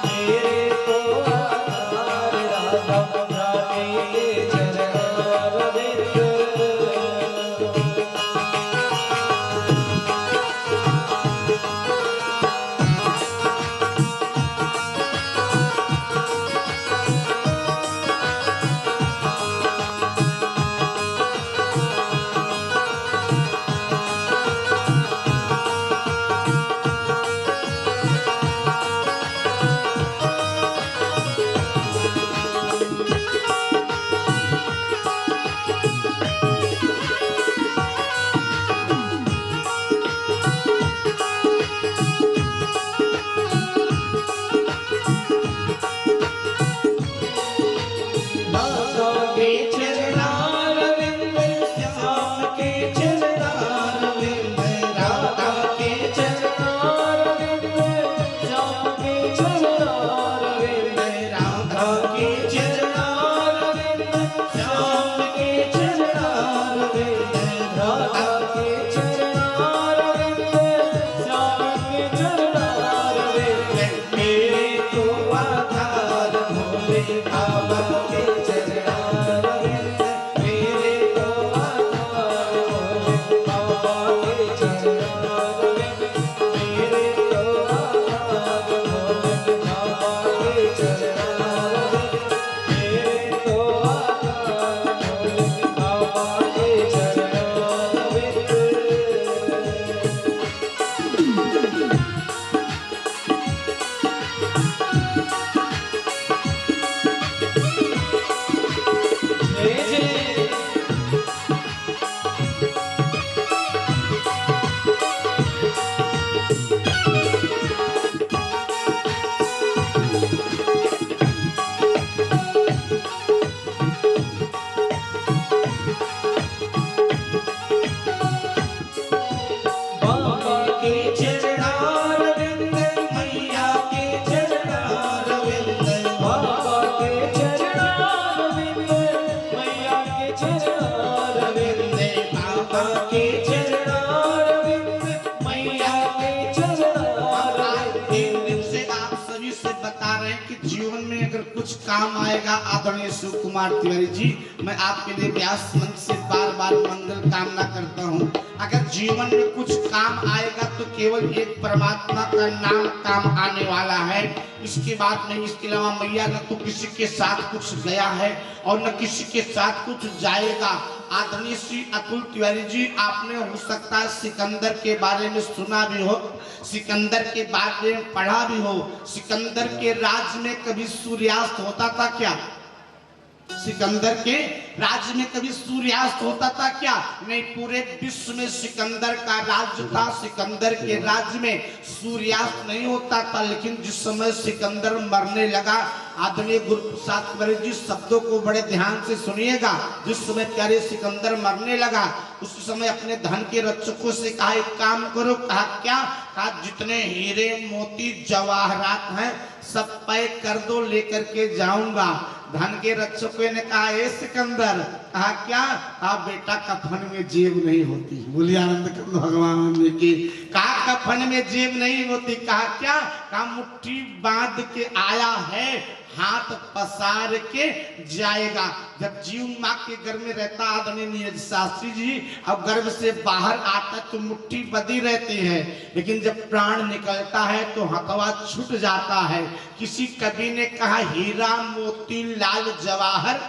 मेरे तो आधार राधा रानी के चरणारविंद। राधा के चरणारविंद, श्याम के चरणारविंद, राधा के चरणारविंद, श्याम के चरणारविंद, राधा के चरणारविंद, श्याम के चरणारविंद, राधा के चरणारविंद, श्याम के चरणारविंद, मेरे तो आधार भोले बाबा के चरणारविंद, मेरे तो आधार भोले बाबा के चरणारविंद, मेरे तो आधार भोले बाबा के चरणारविंद, मेरे तो आधार भोले बाबा के बाबा के चरणारविंद, मैया के चरणारविंद, बाबा के चरणारविंद, मैया के चरणारविंद, बाबा के चरणारविंद, मैया के चरणारविंद। 3 दिन से आप सभी से बता रहे हैं कि जीवन में अगर कुछ काम आएगा, आदरणीय शिव कुमार तिवारी जी, मैं आपके लिए व्यास मंच से बार बार मंगल कामना करता हूँ। अगर जीवन में कुछ काम आएगा तो केवल एक परमात्मा का नाम काम आने वाला है, इसके बाद नहीं। इसके अलावा मैया न तो किसी के साथ कुछ गया है और न किसी के साथ कुछ जाएगा। आदरणीय श्री अतुल तिवारी जी, आपने हो सकता है सिकंदर के बारे में सुना भी हो, सिकंदर के बारे में पढ़ा भी हो। सिकंदर के राज्य में कभी सूर्यास्त होता था क्या? सिकंदर के राज्य में कभी सूर्यास्त होता था क्या? नहीं, पूरे विश्व में सिकंदर का राज्य था। सिकंदर के राज्य में सूर्यास्त नहीं होता था। लेकिन जिस समय सिकंदर मरने लगा आदरणीय गुरु प्रसाद तिवारी जी शब्दों को बड़े ध्यान से सुनिएगा। जिस समय प्यारे सिकंदर मरने लगा उस समय अपने धन के रक्षकों से कहा एक काम करो। कहा क्या? कहा जितने हीरे मोती जवाहरात हैं सब पैक कर दो, लेकर के जाऊंगा। धन के रक्षकों ने कहा ए सिकंदर, कहा क्या? कहा बेटा कफन में जेब नहीं होती। बोलिए आनंद कंद भगवान की। कहा कफन में जेब नहीं होती। कहा क्या? कहा मुट्ठी बांध के आया है, हाथ पसार के जाएगा। जब जीव माँ के गर्भ में रहता आदरणीय नीरज शास्त्री जी, अब गर्भ से बाहर आता तो मुट्ठी बंधी रहती है, लेकिन जब प्राण निकलता है तो हथवा छूट जाता है। किसी कवि ने कहा हीरा मोती लाल जवाहर,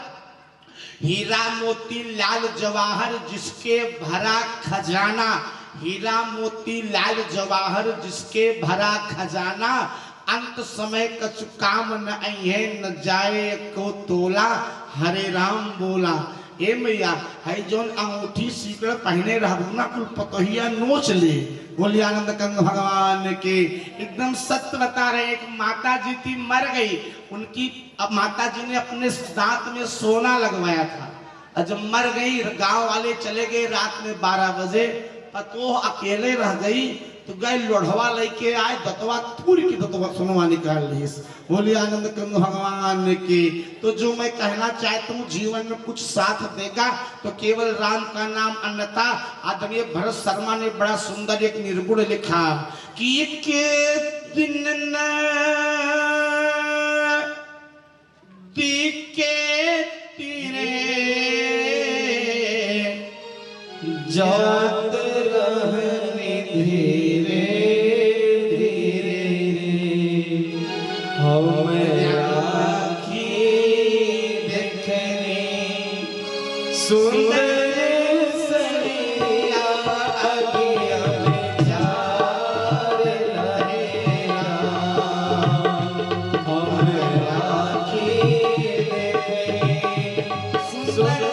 हीरा मोती लाल जवाहर जिसके भरा खजाना, हीरा मोती लाल जवाहर जिसके भरा खजाना, अंत समय कछु काम न है न जाए को तोला, हरे राम बोला। ए मैया है जोन अंगूठी सीकड़ पहने रहू ना कुल पतोहिया नोच ले। बोलिए आनंद कंद भगवान के। एकदम सत्य बता रहे। एक माता जी थी मर गई, उनकी अब माता जी ने अपने दांत में सोना लगवाया था। और जब मर गई गांव वाले चले गए रात में 12 बजे, पतो अकेले रह गई तो गए लोढ़वा लेके आए, दतवा पूरी की दतवा सोनवा निकाल ली। बोलिए आनंद कंद भगवान की। तो जो मैं कहना चाहता हूँ जीवन में कुछ साथ देगा तो केवल राम का नाम, अन्यथा आदरणीय भरत शर्मा ने बड़ा सुंदर एक निर्गुण लिखा कि एक दिन न दिखे तेरे जात रहने धीरे धीरे हमें आँखी देखने सुंदर सरिया अगिया में जार रहेगा। हमें आँखी देखने सुंदर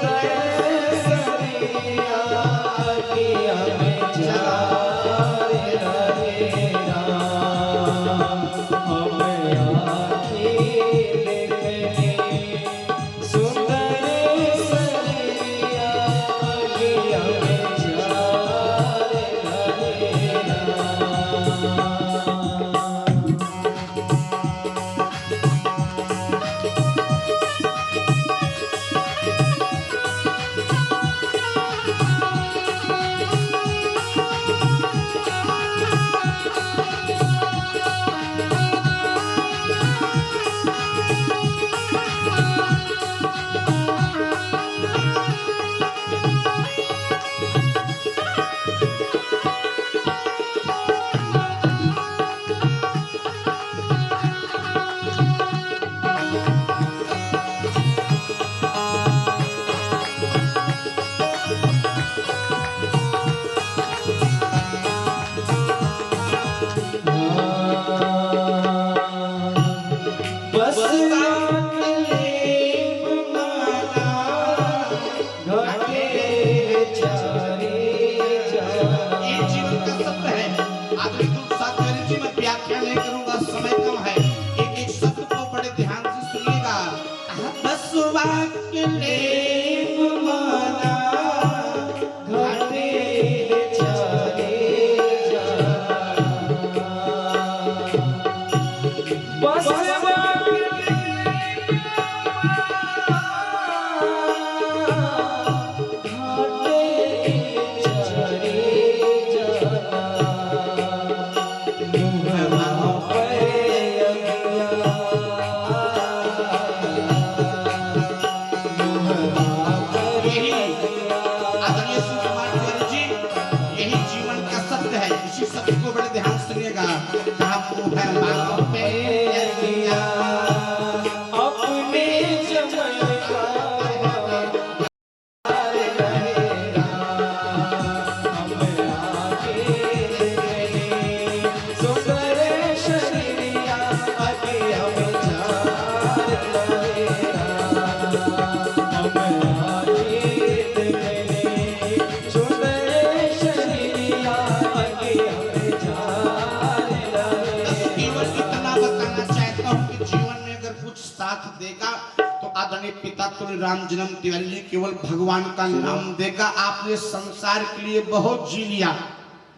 यही राम जन्म तिवारी जी केवल भगवान का नाम देगा। आपने संसार के लिए बहुत जी लिया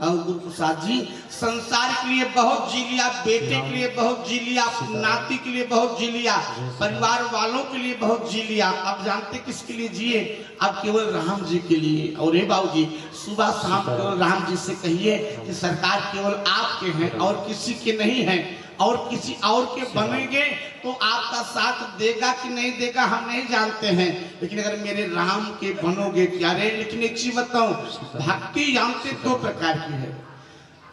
और गुरु प्रसाद जी संसार के लिए बहुत जी लिया, बेटे के लिए बहुत जी लिया, नाती के लिए बहुत जी लिया, परिवार वालों के लिए बहुत जी लिया। अब जानते किसके लिए जिए? अब केवल राम जी के लिए। और हे बाबू जी सुबह शाम केवल राम जी से कहिए कि सरकार केवल आपके हैं और किसी के नहीं है, और किसी और के बनेंगे तो आपका साथ देगा कि नहीं देगा हम नहीं जानते हैं, लेकिन अगर मेरे राम के बनोगे क्या रे। लेकिन एक चीज बताऊं, भक्ति जानते दो प्रकार की है।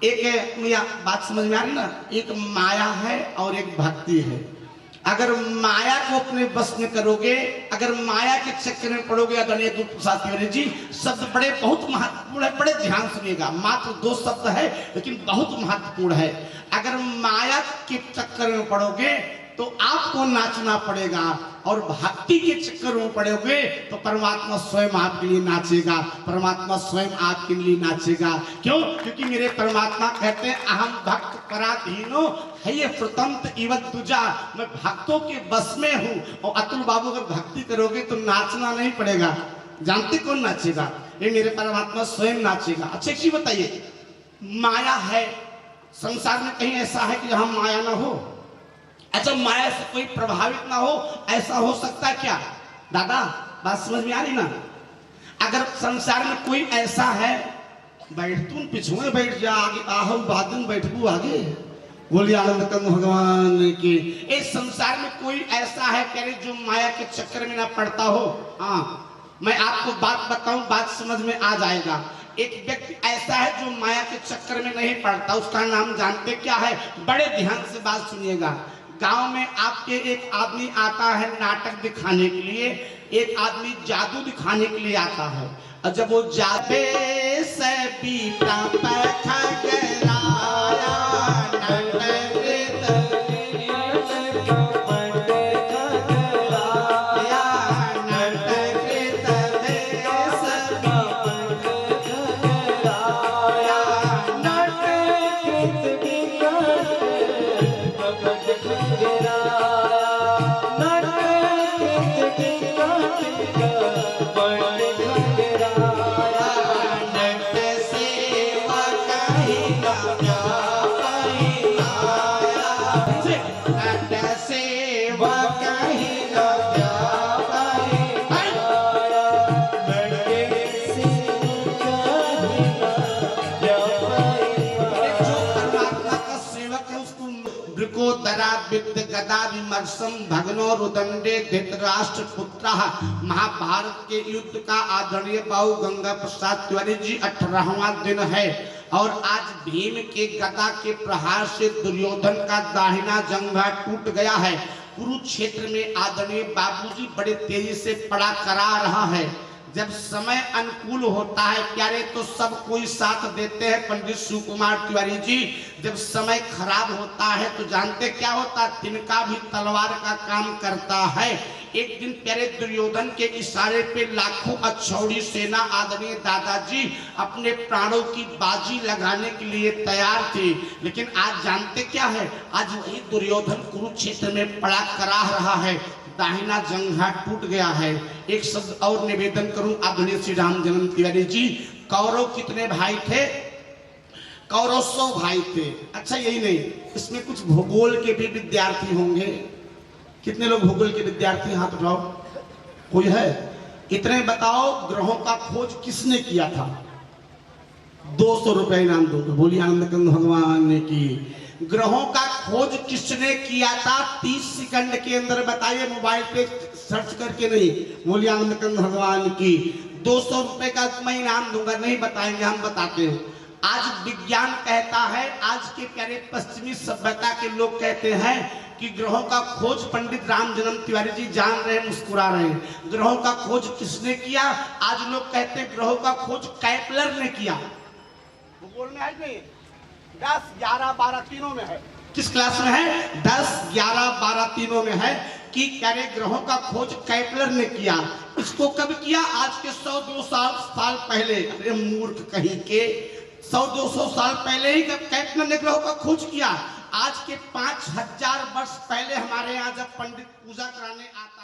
एक है, मुझे बात समझ में आ रही ना, एक माया है और एक भक्ति है। अगर माया को अपने बस में करोगे, अगर माया के चक्कर में पड़ोगे, आदरणीय गुरु प्रसाद तिवारी जी शब्द बड़े बहुत महत्वपूर्ण है, बड़े ध्यान सुनिएगा। मात्र 2 शब्द है लेकिन बहुत महत्वपूर्ण है। अगर माया के चक्कर में पड़ोगे तो आपको नाचना पड़ेगा, और भक्ति के चक्कर में पड़ोगे तो परमात्मा स्वयं आपके लिए नाचेगा, परमात्मा स्वयं आपके लिए नाचेगा। क्यों? क्योंकि मेरे परमात्मा कहते हैं अहम भक्त पराधीनो है ये प्रतंत इवत तुझा, मैं भक्तों के बस में हूँ। और अतुल बाबू अगर भक्ति करोगे तो नाचना नहीं पड़ेगा। जानते कौन नाचेगा? ये मेरे परमात्मा स्वयं नाचेगा। अच्छा एक चीज बताइए, माया है संसार में, कहीं ऐसा है कि जहां माया ना हो? अच्छा माया से कोई प्रभावित ना हो, ऐसा हो सकता है क्या? दादा बात समझ में आ रही ना? अगर संसार में कोई ऐसा है, बैठतू पिछुए बैठ जा, आगे आहू बादन बैठबू आगे, बोलिए आनंद कंद भगवान की। इस संसार में कोई ऐसा है करे जो माया के चक्कर में ना पड़ता हो? हाँ मैं आपको बात बताऊं, बात समझ में आ जाएगा। एक व्यक्ति ऐसा है जो माया के चक्कर में नहीं पड़ता, उसका नाम जानते क्या है? बड़े ध्यान से बात सुनिएगा। गांव में आपके एक आदमी आता है नाटक दिखाने के लिए, एक आदमी जादू दिखाने के लिए आता है, और जब वो जादे से बीता पैखा गराया गदा विमर्शम भगनो रुदंडे धृतराष्ट्र पुत्रः। महाभारत के युद्ध का आदरणीय बाबू गंगा प्रसाद तिवारी जी 18वां दिन है, और आज भीम के गदा के प्रहार से दुर्योधन का दाहिना जंघा टूट गया है। कुरुक्षेत्र में आदरणीय बाबूजी बड़े तेजी से पड़ा करा रहा है। जब समय अनुकूल होता है प्यारे तो सब कोई साथ देते हैं पंडित शिव कुमार तिवारी जी। जब समय खराब होता है तो जानते क्या होता है? तिनका भी तलवार का काम करता है। एक दिन प्यारे दुर्योधन के इशारे पे लाखों अक्षौड़ी सेना आदरणीय दादाजी अपने प्राणों की बाजी लगाने के लिए तैयार थे, लेकिन आज जानते क्या है? आज वही दुर्योधन कुरुक्षेत्र में पड़ा करा रहा है, दाहिना जंघा टूट गया है। एक शब्द और निवेदन करूं आदरणीय श्री राम जन्म तिवारी जी, कौरव कितने भाई थे? कौरव 100 भाई थे। अच्छा यही नहीं, इसमें कुछ भूगोल के भी विद्यार्थी होंगे। कितने लोग भूगोल के विद्यार्थी हाथ उठाओ? कोई है? इतने बताओ ग्रहों का खोज किसने किया था? 200 रुपए इनाम दूंगा। बोलिए आनंद कंद भगवान की। ग्रहों का खोज किसने किया था? 30 सेकंड के अंदर बताइए, मोबाइल पे सर्च करके नहीं। बोलिए आनंद कंद भगवान की। 200 रुपए का मैं इनाम दूंगा, नहीं बताएंगे हम बताते हैं। आज विज्ञान कहता है, आज के प्यारे पश्चिमी सभ्यता के लोग कहते हैं कि ग्रहों का खोज पंडित राम जन्म तिवारी जी जान रहे हैं, मुस्कुरा रहे हैं। ग्रहों का खोज किसने किया? आज लोग कहते हैं ग्रहों का खोज कैपलर ने किया। वो बोलने है नहीं, 10, 11, 12 तीनों में है। किस क्लास में है? 10, 11, 12 तीनों में है कि प्यारे ग्रहों का खोज कैपलर ने किया। इसको कब किया? आज के 100-200 साल पहले। अरे मूर्ख कहीं के, 100-200 साल पहले ही कैपलर ने ग्रहों का खोज किया। आज के 5000 वर्ष पहले हमारे यहाँ जब पंडित पूजा कराने आता